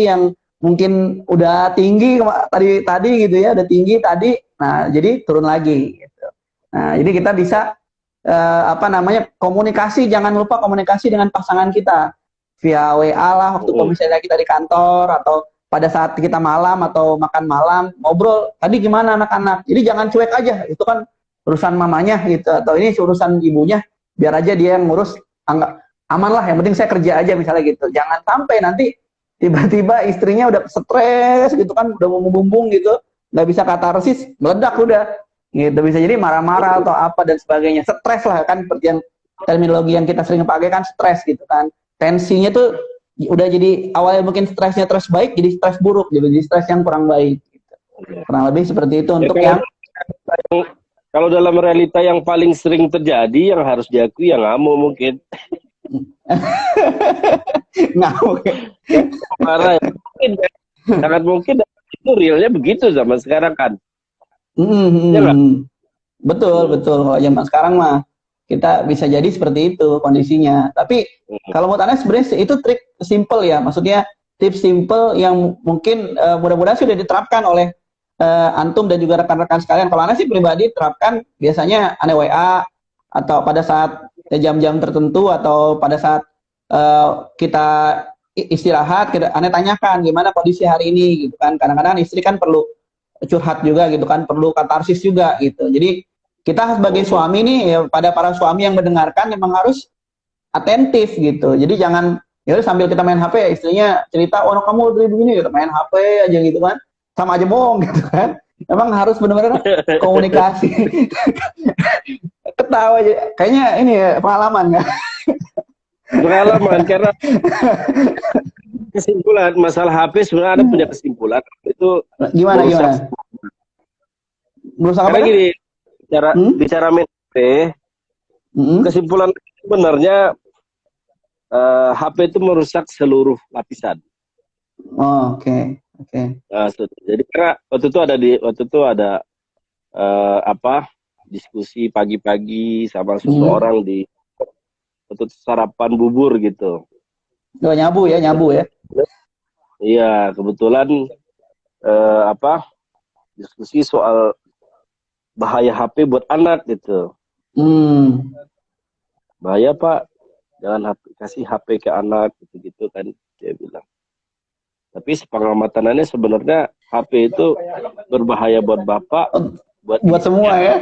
yang mungkin udah tinggi tadi gitu ya, udah tinggi tadi, nah jadi turun lagi gitu. Nah jadi kita bisa komunikasi, jangan lupa komunikasi dengan pasangan kita via WA lah waktu misalnya kita di kantor, atau pada saat kita malam atau makan malam ngobrol tadi gimana anak-anak. Jadi jangan cuek aja, itu kan urusan mamanya gitu, atau ini urusan ibunya, biar aja dia yang ngurus, aman lah, yang penting saya kerja aja misalnya gitu. Jangan sampai nanti tiba-tiba istrinya udah stres gitu kan, udah bumbung gitu, nggak bisa katarsis, meledak udah gitu, bisa jadi marah-marah atau apa dan sebagainya, stres lah kan, seperti yang terminologi yang kita sering pakai kan, stres gitu kan, tensinya tuh udah jadi awalnya mungkin stresnya stres baik jadi stres buruk, jadi stres yang kurang baik gitu. Kurang lebih seperti itu untuk yang kalau dalam realita yang paling sering terjadi yang harus diakui yang ngamuk mungkin. ngamuk marah ya. Mungkin sangat mungkin itu realnya begitu zaman sekarang kan. Ya, betul kalau zaman sekarang mah kita bisa jadi seperti itu kondisinya. Tapi kalau menurut Anda sebenarnya itu trik simple ya, maksudnya tips simple yang mungkin mudah-mudahan sudah diterapkan oleh antum dan juga rekan-rekan sekalian. Kalau Anda sih pribadi terapkan biasanya Anda WA atau pada saat jam-jam tertentu atau pada saat kita istirahat, Anda tanyakan gimana kondisi hari ini gitu kan. Kadang-kadang istri kan perlu curhat juga gitu kan, perlu katarsis juga gitu. Jadi kita sebagai suami nih, ya, pada para suami yang mendengarkan memang harus atentif gitu. Jadi jangan ya sambil kita main HP, istrinya cerita, oh kamu udah begini gitu, main HP aja gitu kan, sama aja bohong gitu kan. Memang harus benar-benar komunikasi. Ketawa aja, kayaknya ini ya pengalaman nggak? Pengalaman karena kesimpulan masalah HP sebenarnya ada punya kesimpulan itu gimana? Merusak apa? Karena gini, bicara main HP, kesimpulan sebenarnya HP itu merusak seluruh lapisan. Oh, oke. Nah, jadi karena waktu itu ada diskusi pagi-pagi sama seseorang di waktu sarapan bubur gitu. Oh, nyabu ya. Iya, kebetulan diskusi soal bahaya HP buat anak gitu. Bahaya Pak, jangan kasih HP ke anak gitu kan, dia bilang. Tapi sepengamatanannya sebenarnya HP itu berbahaya buat bapak, buat semua ya.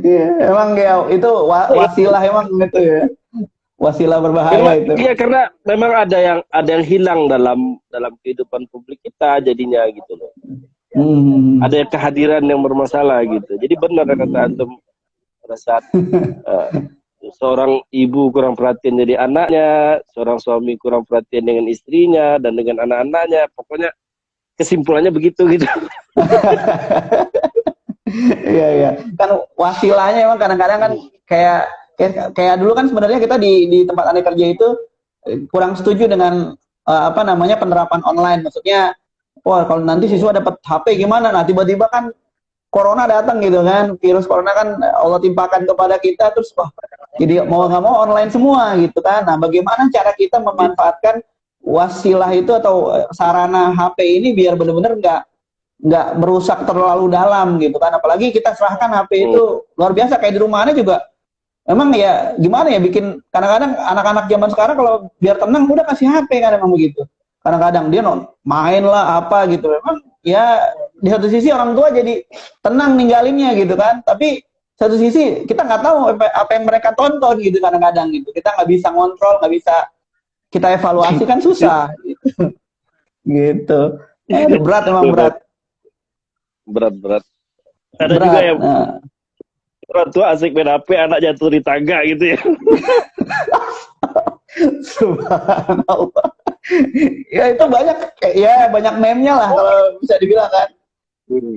Iya, emang ya itu wasilah emang gitu ya. Wasilah berbahaya itu. Iya, karena memang ada yang hilang dalam kehidupan publik kita jadinya gitu loh. Ada kehadiran yang bermasalah gitu. Jadi benar kata antum, pada saat seorang ibu kurang perhatian dari anaknya, seorang suami kurang perhatian dengan istrinya dan dengan anak-anaknya, pokoknya kesimpulannya begitu gitu. Iya. Kan wasilahnya emang kadang-kadang kan kayak dulu kan sebenarnya kita di tempat Anda kerja itu kurang setuju dengan penerapan online. Maksudnya, wah kalau nanti siswa dapat HP gimana? Nah tiba-tiba kan corona datang gitu kan, virus corona kan Allah timpakan kepada kita, terus wah jadi mau nggak mau online semua gitu kan. Nah bagaimana cara kita memanfaatkan wasilah itu atau sarana HP ini biar benar-benar nggak merusak terlalu dalam gitu kan. Apalagi kita serahkan HP itu luar biasa, kayak di rumahnya juga. Emang ya gimana ya, bikin kadang-kadang anak-anak zaman sekarang kalau biar tenang udah kasih HP kan, emang begitu. Kadang-kadang dia main lah apa gitu. Memang ya di satu sisi orang tua jadi tenang ninggalinnya gitu kan. Tapi satu sisi kita nggak tahu apa yang mereka tonton gitu kadang-kadang gitu. Kita nggak bisa ngontrol, nggak bisa kita evaluasi kan susah gitu. Gitu. Berat, emang berat. Berat. Ada Berat. juga yang orang tua asik main HP, anak jatuh di tangga gitu ya. Subhanallah. Ya itu banyak, ya banyak meme-nya lah kalau bisa dibilang kan.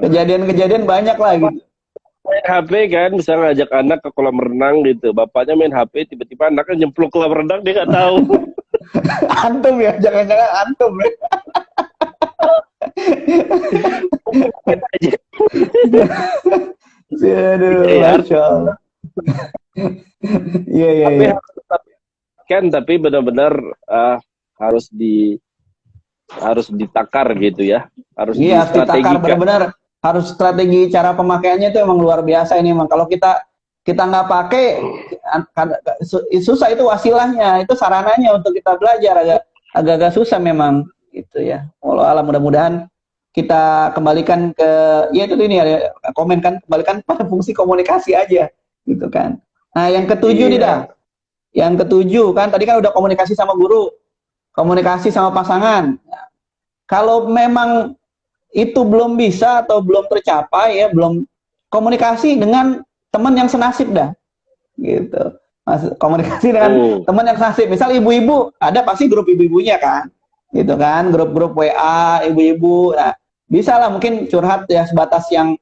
Kejadian-kejadian banyak lah gitu. Main HP kan, misalnya ngajak anak ke kolam renang gitu, bapaknya main HP, tiba-tiba anaknya nyemplung kolam renang, dia nggak tahu. Antum ya, jangan-jangan antum ya. Aduh, Masya Allah. Iya. Kan tapi benar-benar harus ditakar gitu ya. Harus ditakar benar-benar. Harus strategi cara pemakaiannya itu emang luar biasa ini emang. Kalau kita nggak pakai, susah, itu wasilahnya, itu sarananya untuk kita belajar agak susah memang gitu ya. Walau alam, mudah-mudahan kita kembalikan ke, ya itu ini ya, kembalikan pada fungsi komunikasi aja gitu kan. Nah yang ketujuh nih dah, yang ketujuh kan tadi kan udah komunikasi sama guru, komunikasi sama pasangan. Kalau memang itu belum bisa atau belum tercapai ya, belum, komunikasi dengan teman yang senasib dah gitu. Komunikasi dengan teman yang senasib, misal ibu-ibu, ada pasti grup ibu-ibunya kan gitu kan, grup-grup WA ibu-ibu. Nah, bisa lah mungkin curhat ya sebatas yang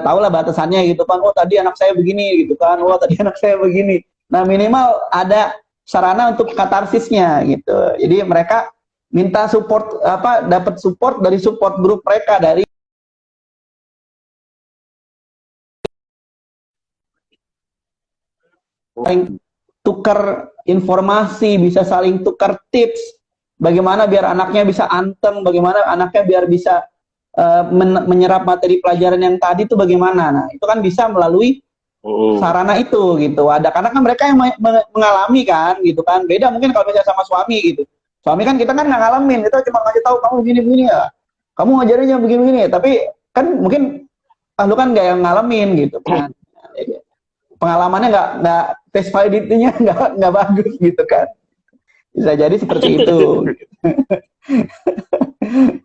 tahulah batasannya gitu kan. Oh tadi anak saya begini gitu kan, oh tadi anak saya begini. Nah minimal ada sarana untuk katarsisnya gitu. Jadi mereka minta support, dapat support dari support grup mereka, dari saling tukar informasi, bisa saling tukar tips bagaimana biar anaknya bisa anteng, bagaimana anaknya biar bisa menyerap materi pelajaran yang tadi itu bagaimana. Nah itu kan bisa melalui sarana itu gitu. Ada karena kan mereka yang mengalami kan gitu kan. Beda mungkin kalau misalnya sama suami gitu. Suami kan kita kan nggak ngalamin, kita cuma ngasih tahu kamu begini-begini ya, kamu ngajarinnya begini-begini, tapi kan mungkin lu kan nggak yang ngalamin gitu kan, pengalamannya nggak test validity-nya nggak bagus gitu kan, bisa jadi seperti itu.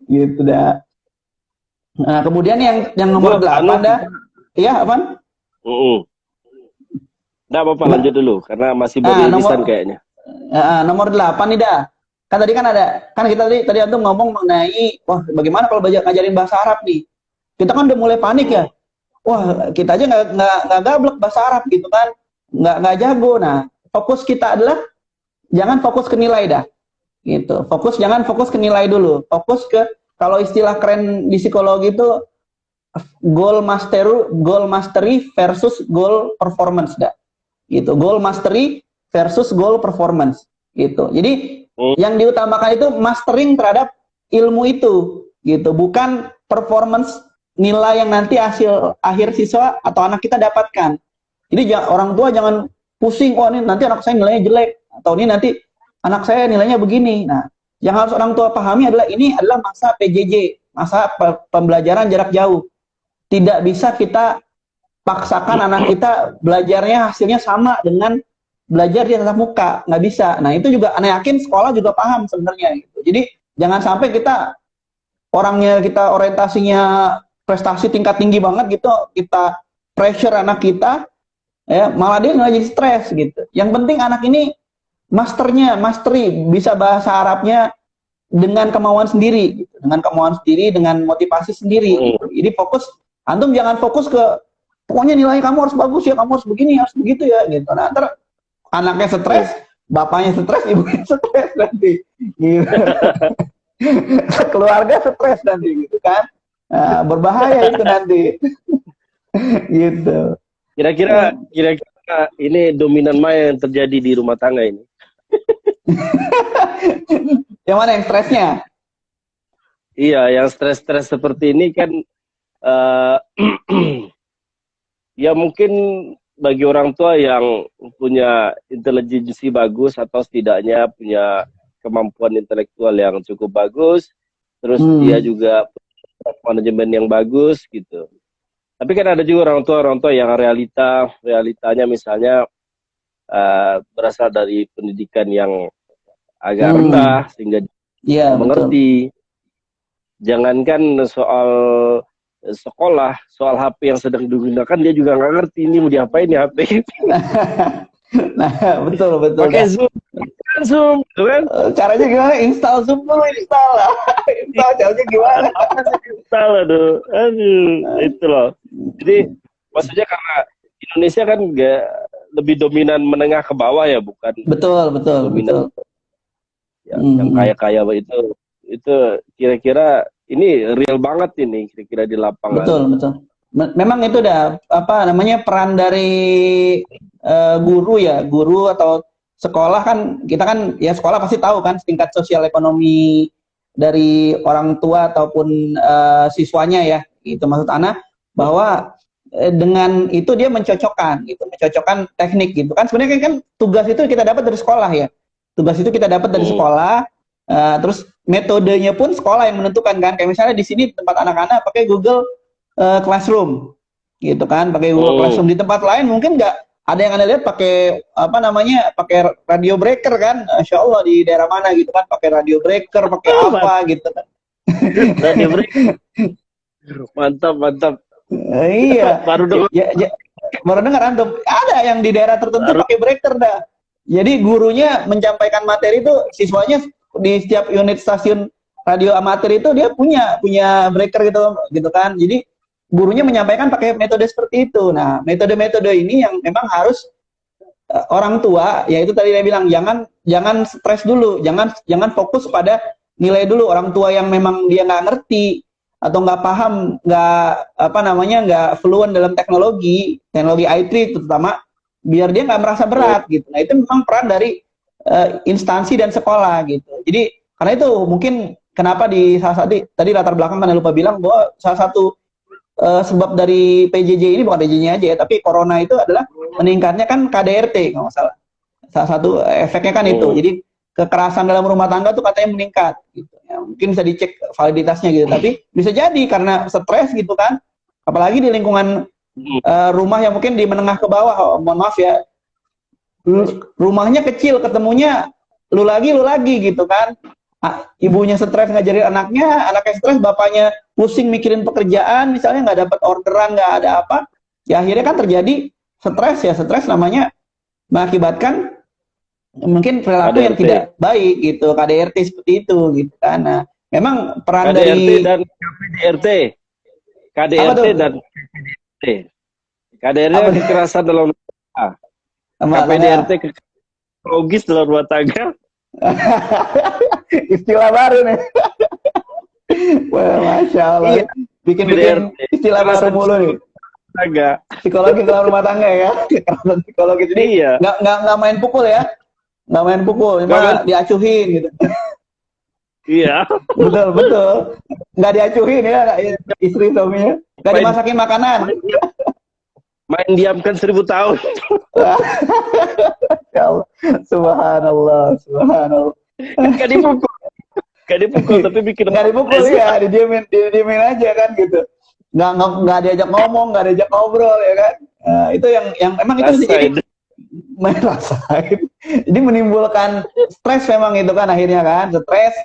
Gitu dah. Nah kemudian yang nomor 8 dah, iya apaan? Nggak apa-apa, lanjut dulu karena masih beririsan kayaknya. Nomor 8 nih dah. Kan tadi kan ada, kan kita tadi antum ngomong mengenai, wah bagaimana kalau ngajarin bahasa Arab nih. Kita kan udah mulai panik ya. Wah, kita aja nggak gablek bahasa Arab gitu kan. Nggak jago. Nah, fokus kita adalah jangan fokus ke nilai dah. Gitu. Jangan fokus ke nilai dulu. Fokus ke, kalau istilah keren di psikologi itu goal mastery versus goal performance dah. Gitu. Goal mastery versus goal performance gitu. Jadi yang diutamakan itu mastering terhadap ilmu itu gitu, bukan performance nilai yang nanti akhir siswa atau anak kita dapatkan. Jadi orang tua jangan pusing, oh ini nanti anak saya nilainya jelek, atau ini nanti anak saya nilainya begini. Nah, yang harus orang tua pahami adalah ini adalah masa PJJ, masa pembelajaran jarak jauh. Tidak bisa kita paksakan anak kita belajarnya hasilnya sama dengan belajar di tatap muka, nggak bisa. Nah itu juga aneh, yakin sekolah juga paham sebenarnya gitu. Jadi jangan sampai kita orientasinya prestasi tingkat tinggi banget gitu, kita pressure anak kita ya, malah dia nggak jadi stres gitu. Yang penting anak ini mastery, bisa bahasa Arabnya dengan kemauan sendiri gitu. Dengan motivasi sendiri gitu. Jadi antum jangan fokus ke pokoknya nilai kamu harus bagus ya, kamu harus begini, harus begitu ya gitu. Nah ntar anaknya stres, bapaknya stres, ibunya stres nanti, gitu. Keluarga stres nanti, gitu kan? Nah, berbahaya itu nanti, gitu. Kira-kira ini dominan mana yang terjadi di rumah tangga ini? Yang mana yang stresnya? Iya, yang stres-stres seperti ini kan eh, ya mungkin bagi orang tua yang punya intelijensi bagus atau setidaknya punya kemampuan intelektual yang cukup bagus, terus dia juga punya manajemen yang bagus gitu. Tapi kan ada juga orang tua yang realitanya misalnya berasal dari pendidikan yang agak rendah sehingga dia Iya, betul. mengerti. Jangankan soal sekolah, soal HP yang sedang digunakan dia juga nggak ngerti ini mau diapain ya HP. Nah, betul Pakai dah. Zoom, kan Zoom, gitu kan? Caranya gimana? Install Zoom dulu, install lah. Install caranya gimana? Salah tuh, aduh, itu loh. Jadi maksudnya karena Indonesia kan nggak lebih dominan menengah ke bawah ya, bukan Betul, dominan betul. yang kaya-kaya itu kira-kira ini real banget ini kira-kira di lapangan. Betul. Memang itu udah apa namanya peran dari guru ya, guru atau sekolah kan kita kan ya sekolah pasti tahu kan tingkat sosial ekonomi dari orang tua ataupun siswanya ya. Itu maksud Ana bahwa dengan itu dia mencocokkan teknik gitu kan sebenarnya kan tugas itu kita dapat dari sekolah ya. Tugas itu kita dapat dari sekolah. Terus metodenya pun sekolah yang menentukan kan. Kayak misalnya di sini tempat anak-anak pakai Google Classroom, gitu kan. Pakai Google Classroom. Di tempat lain mungkin nggak ada yang Anda lihat pakai apa namanya, pakai radio breaker kan. Insya Allah di daerah mana gitu kan, pakai radio breaker, pakai apa gitu kan. Radio breaker. Mantap. Iya. Baru dengar. Baru dengar antum. Ada yang di daerah tertentu pakai breaker dah. Jadi gurunya menyampaikan materi itu siswanya di setiap unit stasiun radio amatir itu dia punya breaker gitu kan. Jadi gurunya menyampaikan pakai metode seperti itu. Nah, metode-metode ini yang memang harus orang tua, yaitu tadi saya bilang jangan stres dulu, jangan fokus pada nilai dulu. Orang tua yang memang dia nggak ngerti atau nggak paham, nggak fluent dalam teknologi IT terutama, biar dia nggak merasa berat gitu. Nah, itu memang peran dari instansi dan sekolah gitu. Jadi karena itu mungkin kenapa di salah satu tadi latar belakang kan lupa bilang bahwa salah satu sebab dari PJJ ini bukan PJJ-nya aja ya, tapi corona itu adalah meningkatnya kan KDRT kalau nggak salah. Salah satu efeknya kan itu. Jadi kekerasan dalam rumah tangga tuh katanya meningkat gitu. Ya, mungkin bisa dicek validitasnya gitu. Tapi bisa jadi karena stres gitu kan. Apalagi di lingkungan rumah yang mungkin di menengah ke bawah, mohon maaf ya, rumahnya kecil, ketemunya lu lagi gitu kan. Ibunya stres ngajarin anaknya stres, bapaknya pusing mikirin pekerjaan, misalnya nggak dapat orderan, nggak ada apa, ya akhirnya kan terjadi stres namanya mengakibatkan mungkin perilaku yang tidak baik gitu, KDRT seperti itu gitu kan. Nah, memang peran KDRT dari dan KDRT dan KDRT kekerasan dalam KPDRT logis dalam rumah tangga. Istilah baru nih. Wah, Masya Allah. Iya. Bikin istilah baru mulu nih. Tangga. Psikologi dalam rumah tangga ya. Psikologi. Jadi iya. Nggak main pukul ya. Nggak main pukul, cuma diacuhin gitu. Iya. Betul. Nggak diacuhin ya istri suaminya. Nggak dimasakin makanan. Main diamkan 1000 tahun. Ya Allah. Subhanallah. Gak dipukul tapi bikin nggak dipukul ya, didiemin aja kan gitu. Nggak diajak ngomong, nggak diajak ngobrol ya kan. Itu yang memang itu bisa jadi merasain. Jadi menimbulkan stres memang itu kan akhirnya kan, stres.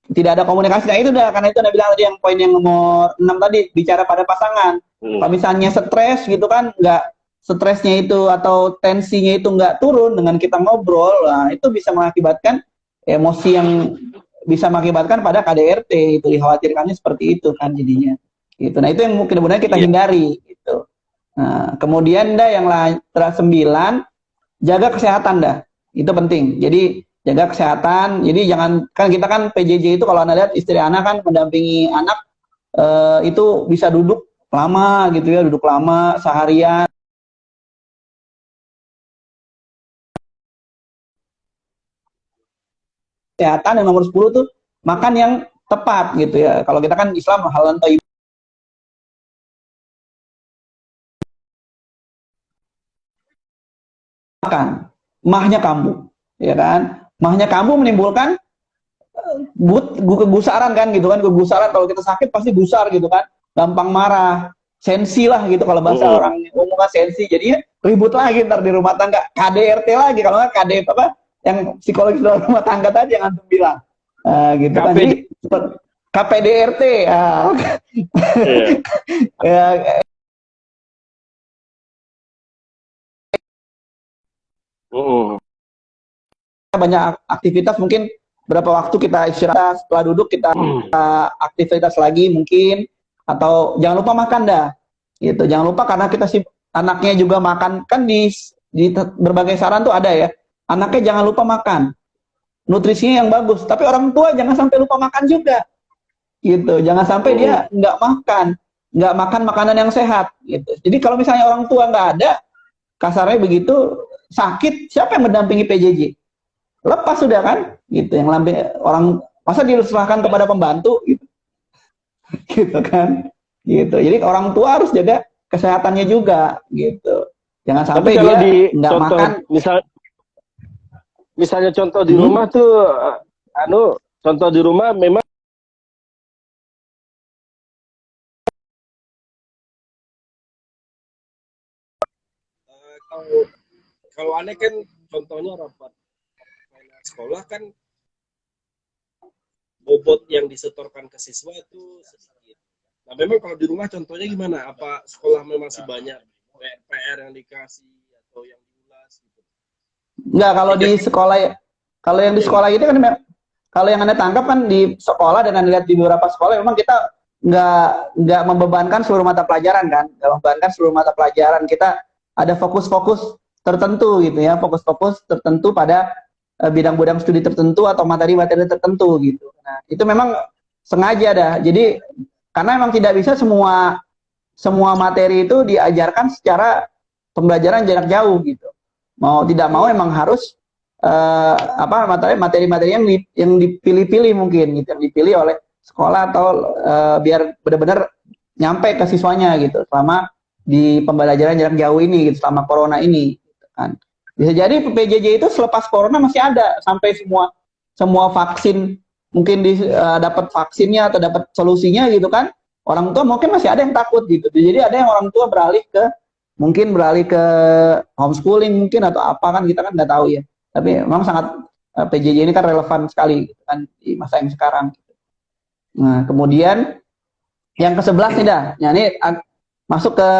Tidak ada komunikasi. Nah itu udah, karena itu Anda bilang tadi yang poin yang nomor 6 tadi, bicara pada pasangan. Kalau misalnya stres gitu kan, nggak stresnya itu atau tensinya itu nggak turun dengan kita ngobrol, nah itu bisa mengakibatkan emosi yang bisa mengakibatkan pada KDRT. Itu dikhawatirkannya seperti itu kan jadinya. Gitu. Nah itu yang mudah-mudahan kita hindari. Gitu. Nah kemudian yang 9, jaga kesehatan dah. Itu penting. Jadi jaga kesehatan. Jadi jangan, kan kita kan PJJ itu kalau Anda lihat istri anak kan mendampingi anak itu bisa duduk lama gitu ya, duduk lama seharian. kesehatan, yang nomor 10 tuh makan yang tepat gitu ya. Kalau kita kan Islam halalan thayyib, makan, mahnya kambuh, ya kan? Mahnya kambuh menimbulkan kegusaran kan gitu kan, kegusaran. Kalau kita sakit pasti gusar gitu kan, gampang marah, sensi lah gitu kalau bahasa orang umum kan sensi. Jadi ribut lagi ntar di rumah tangga, KDRT lagi, kalau nggak KD apa yang psikologis dalam rumah tangga tadi yang antum bilang, gitu kan. Jadi KPDRT, ya, banyak aktivitas, mungkin berapa waktu kita istirahat, setelah duduk kita aktivitas lagi mungkin, atau jangan lupa makan dah gitu. Jangan lupa, karena kita anaknya juga makan kan, di berbagai saran tuh ada ya, anaknya jangan lupa makan, nutrisinya yang bagus. Tapi orang tua jangan sampai lupa makan juga gitu. Jangan sampai dia nggak makan makanan yang sehat gitu. Jadi kalau misalnya orang tua nggak ada, kasarnya begitu, sakit, siapa yang mendampingi PJJ? Lepas sudah kan gitu, yang orang masa diserahkan kepada pembantu gitu. Gitu kan gitu. Jadi orang tua harus jaga kesehatannya juga gitu, jangan sampai dia nggak makan. Misalnya contoh di rumah tuh, contoh di rumah memang kalau aneh kan contohnya rapat sekolah kan, bobot yang disetorkan ke siswa itu sedikit. Nah, memang kalau di rumah contohnya gimana? Apa sekolah memang masih banyak PR yang dikasih atau yang diulas gitu? Enggak, kalau di sekolah, kalau yang di sekolah itu kan, kalau yang Anda tangkap kan di sekolah, dan Anda lihat di beberapa sekolah memang kita nggak membebankan seluruh mata pelajaran kan, nggak membebankan seluruh mata pelajaran. Kita ada fokus-fokus tertentu gitu ya, fokus-fokus tertentu pada bidang-bidang studi tertentu atau materi-materi tertentu gitu. Nah, itu memang sengaja dah. Jadi karena memang tidak bisa semua materi itu diajarkan secara pembelajaran jarak jauh gitu. Mau tidak mau emang harus materi-materi yang dipilih-pilih mungkin gitu, yang dipilih oleh sekolah atau biar benar-benar nyampe ke siswanya gitu selama di pembelajaran jarak jauh ini gitu, selama corona ini gitu kan. Bisa jadi PJJ itu selepas corona masih ada, sampai semua vaksin mungkin dapat vaksinnya atau dapat solusinya gitu kan. Orang tua mungkin masih ada yang takut gitu. Jadi ada yang orang tua beralih ke homeschooling mungkin atau apa kan, kita kan nggak tahu ya. Tapi memang sangat PJJ ini kan relevan sekali gitu kan di masa yang sekarang. Nah, kemudian yang ke-11 nih dah. Ya, ini masuk ke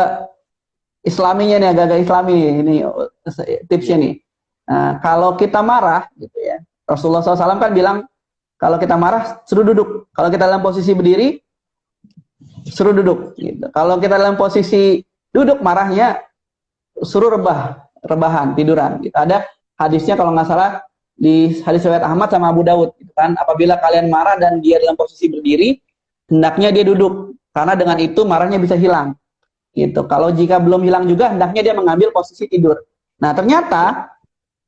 Islaminya nih, agak-agak Islami ini tipsnya nih. Nah, kalau kita marah gitu ya, Rasulullah SAW kan bilang kalau kita marah suruh duduk. Kalau kita dalam posisi berdiri suruh duduk. Gitu. Kalau kita dalam posisi duduk marahnya suruh rebahan, tiduran. Gitu. Ada hadisnya kalau nggak salah di hadis riwayat Ahmad sama Abu Dawud. Gitu kan, apabila kalian marah dan dia dalam posisi berdiri, hendaknya dia duduk. Karena dengan itu marahnya bisa hilang. Gitu. Kalau jika belum hilang juga, hendaknya dia mengambil posisi tidur. Nah, ternyata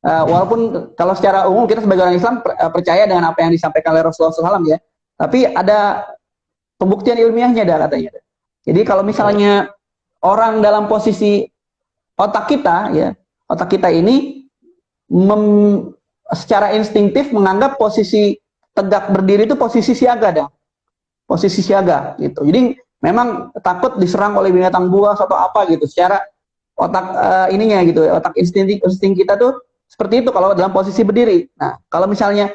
walaupun kalau secara umum kita sebagai orang Islam percaya dengan apa yang disampaikan oleh Rasulullah SAW ya, tapi ada pembuktian ilmiahnya dah katanya. Jadi kalau misalnya orang dalam posisi otak kita ini secara instingtif menganggap posisi tegak berdiri itu posisi siaga dah, posisi siaga gitu. Jadi memang takut diserang oleh binatang buas atau apa gitu. Secara otak ininya gitu, otak insting kita tuh seperti itu kalau dalam posisi berdiri. Nah, kalau misalnya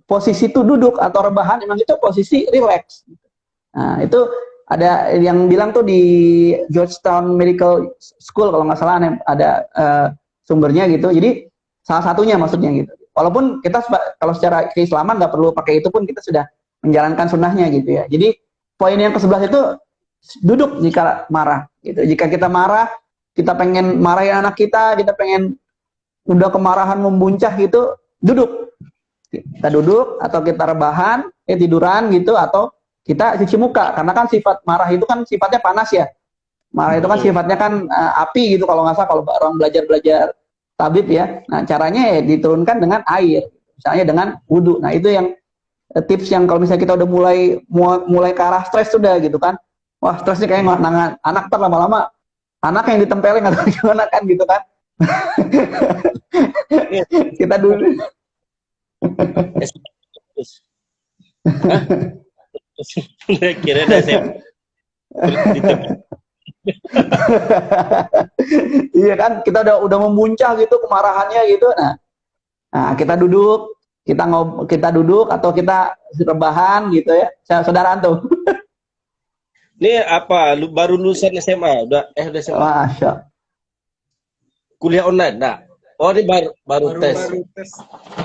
posisi itu duduk atau rebahan, memang itu posisi relax. Nah, itu ada yang bilang tuh di Georgetown Medical School kalau nggak salah ada sumbernya gitu. Jadi salah satunya maksudnya gitu. Walaupun kita kalau secara keislaman nggak perlu pakai itu pun kita sudah menjalankan sunnahnya gitu ya. Jadi poin yang ke-11 itu duduk jika marah gitu. Jika kita marah, kita pengen marahin anak kita pengen udah kemarahan membuncah gitu, duduk. Kita duduk atau kita rebahan, tiduran gitu, atau kita cuci muka. Karena kan sifat marah itu kan sifatnya panas ya. Marah itu kan sifatnya kan api gitu kalau nggak salah, kalau orang belajar tabib ya. Nah, caranya ya diturunkan dengan air. Misalnya dengan wudhu. Nah itu yang tips yang kalau misalnya kita udah mulai ke arah stres sudah gitu kan. Wah stresnya kayak nangan anak ntar lama-lama anak yang ditempelin atau gimana kan gitu kan. Kita dulu. Kira ada saya. Iya kan, kita udah memuncak gitu kemarahannya gitu. Nah kita duduk atau kita rebahan gitu ya. Saudara antum. Ini apa? Baru lulusan SMA, udah SMA. Masya. Kuliah online, nah. Oh ini baru tes.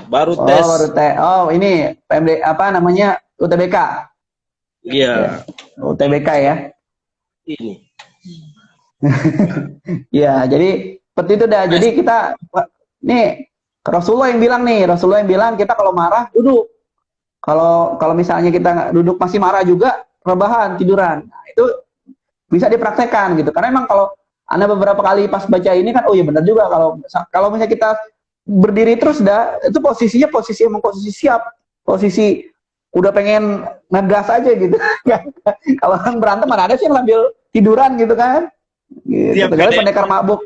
Baru Oh, tes. Oh ini PMD apa namanya UTBK. Iya. UTBK ya. Ini. Ya, jadi seperti itu dah. Jadi kita nih Rasulullah yang bilang kita kalau marah duduk. Kalau misalnya kita nggak duduk masih marah juga, rebahan, tiduran. Nah, itu bisa dipraktekkan gitu. Karena emang kalau Anda beberapa kali pas baca ini kan, oh iya benar juga kalau misalnya kita berdiri terus dah, itu posisi siap, posisi udah pengen ngegas aja gitu. Kalau orang berantem mana ada sih yang sambil tiduran gitu kan? Gitu. Kecuali pendekar mabuk.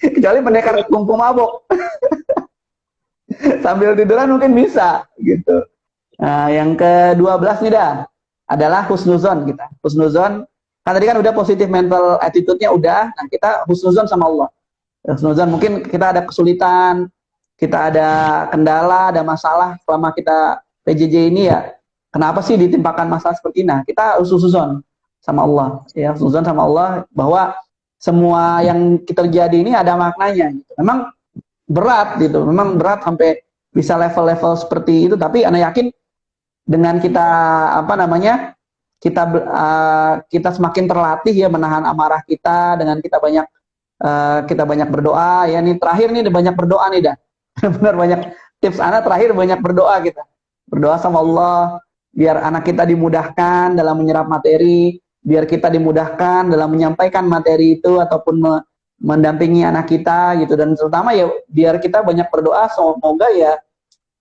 Kecuali pendekar kungfu mabuk. Sambil tiduran mungkin bisa gitu. Nah, yang ke-12 nih dah adalah husnuzon kita. Husnuzon kan tadi kan udah positif mental attitude-nya udah. Nah, kita husnuzon sama Allah. Husnuzon mungkin kita ada kesulitan, kita ada kendala, ada masalah selama kita PJJ ini ya. Kenapa sih ditimpakan masalah seperti ini? Nah, kita husnuzon sama Allah. Ya, husnuzon sama Allah bahwa semua yang terjadi ini ada maknanya. Memang berat gitu, memang berat sampai bisa level-level seperti itu. Tapi Anda yakin dengan kita kita semakin terlatih ya menahan amarah kita dengan kita banyak berdoa ya. Nih terakhir nih banyak berdoa nih dah. Benar banyak tips Anda terakhir banyak berdoa kita. Berdoa sama Allah biar anak kita dimudahkan dalam menyerap materi, biar kita dimudahkan dalam menyampaikan materi itu ataupun mendampingi anak kita gitu, dan terutama ya biar kita banyak berdoa semoga ya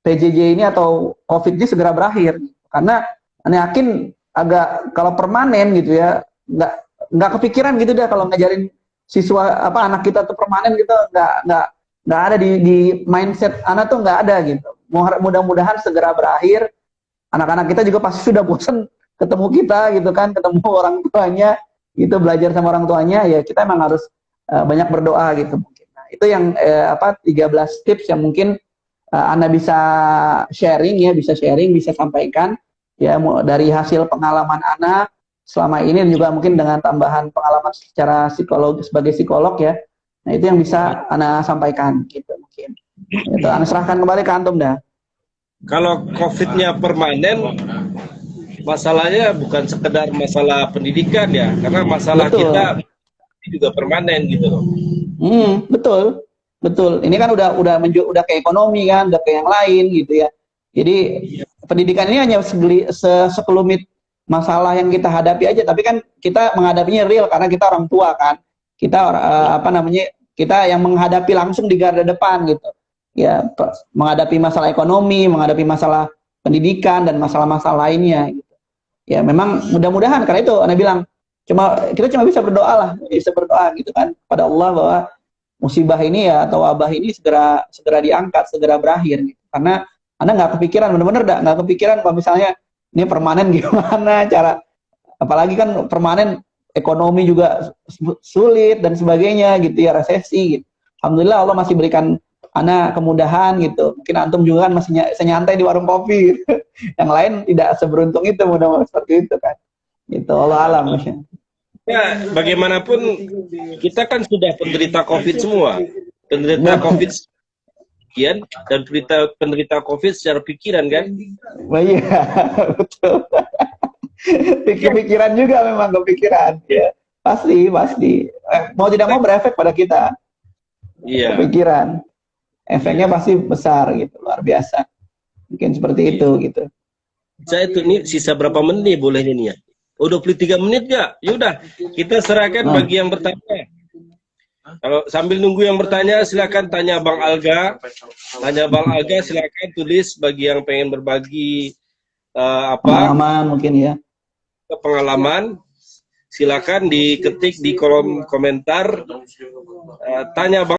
PJJ ini atau COVID ini segera berakhir. Karena Anda yakin agak kalau permanen gitu ya nggak kepikiran gitu deh kalau ngajarin siswa anak kita tuh permanen gitu, nggak ada di mindset anak tuh nggak ada gitu. Mudah-mudahan segera berakhir. Anak-anak kita juga pasti sudah bosan ketemu kita gitu kan, ketemu orang tuanya gitu, belajar sama orang tuanya ya. Kita emang harus banyak berdoa gitu mungkin. Nah, itu yang 13 tips yang mungkin Anda bisa sharing, bisa sampaikan ya dari hasil pengalaman Anda selama ini, dan juga mungkin dengan tambahan pengalaman secara psikolog sebagai psikolog ya. Nah, itu yang bisa Anda sampaikan gitu mungkin. Itu Anda serahkan kembali ke antum dah. Kalau COVID-nya permanen, masalahnya bukan sekedar masalah pendidikan ya, karena masalah Betul. kita juga permanen gitu loh. Betul. Ini kan udah ke ekonomi kan, udah ke yang lain gitu ya. Jadi pendidikan ini hanya sekelumit masalah yang kita hadapi aja, tapi kan kita menghadapinya real karena kita orang tua kan. Kita kita yang menghadapi langsung di garda depan gitu. Ya, menghadapi masalah ekonomi, menghadapi masalah pendidikan dan masalah-masalah lainnya gitu. Ya memang mudah-mudahan, karena itu Anda bilang kita cuma bisa berdoa gitu kan pada Allah bahwa musibah ini ya atau wabah ini segera diangkat, segera berakhir gitu. Karena Anda nggak kepikiran, benar-benar nggak kepikiran kalau misalnya ini permanen gimana cara, apalagi kan permanen ekonomi juga sulit dan sebagainya gitu ya, resesi gitu. Alhamdulillah Allah masih berikan Anda kemudahan gitu. Mungkin antum juga kan masih senyantai di warung kopi gitu. Yang lain tidak seberuntung itu, mudah-mudahan seperti itu kan. Gitu, Allah alam. Ya, bagaimanapun kita kan sudah penderita COVID semua. Penderita COVID sekian dan penderita COVID secara pikiran kan? Oh, iya, betul. Pikiran juga memang kepikiran. Ya, pasti. Mau tidak mau berefek pada kita. Iya. Pikiran. Efeknya pasti besar gitu, luar biasa. Mungkin seperti itu gitu. Saya itu nih sisa berapa menit boleh ini ya? Oh, 23 menit ya? Yaudah, kita serahkan bagi yang pertama. Kalau sambil nunggu yang bertanya, silakan tanya Bang Alga. Tanya Bang Alga, silakan tulis bagi yang pengen berbagi Pengalaman mungkin ya. pengalaman. Silakan diketik di kolom komentar. Tanya Bang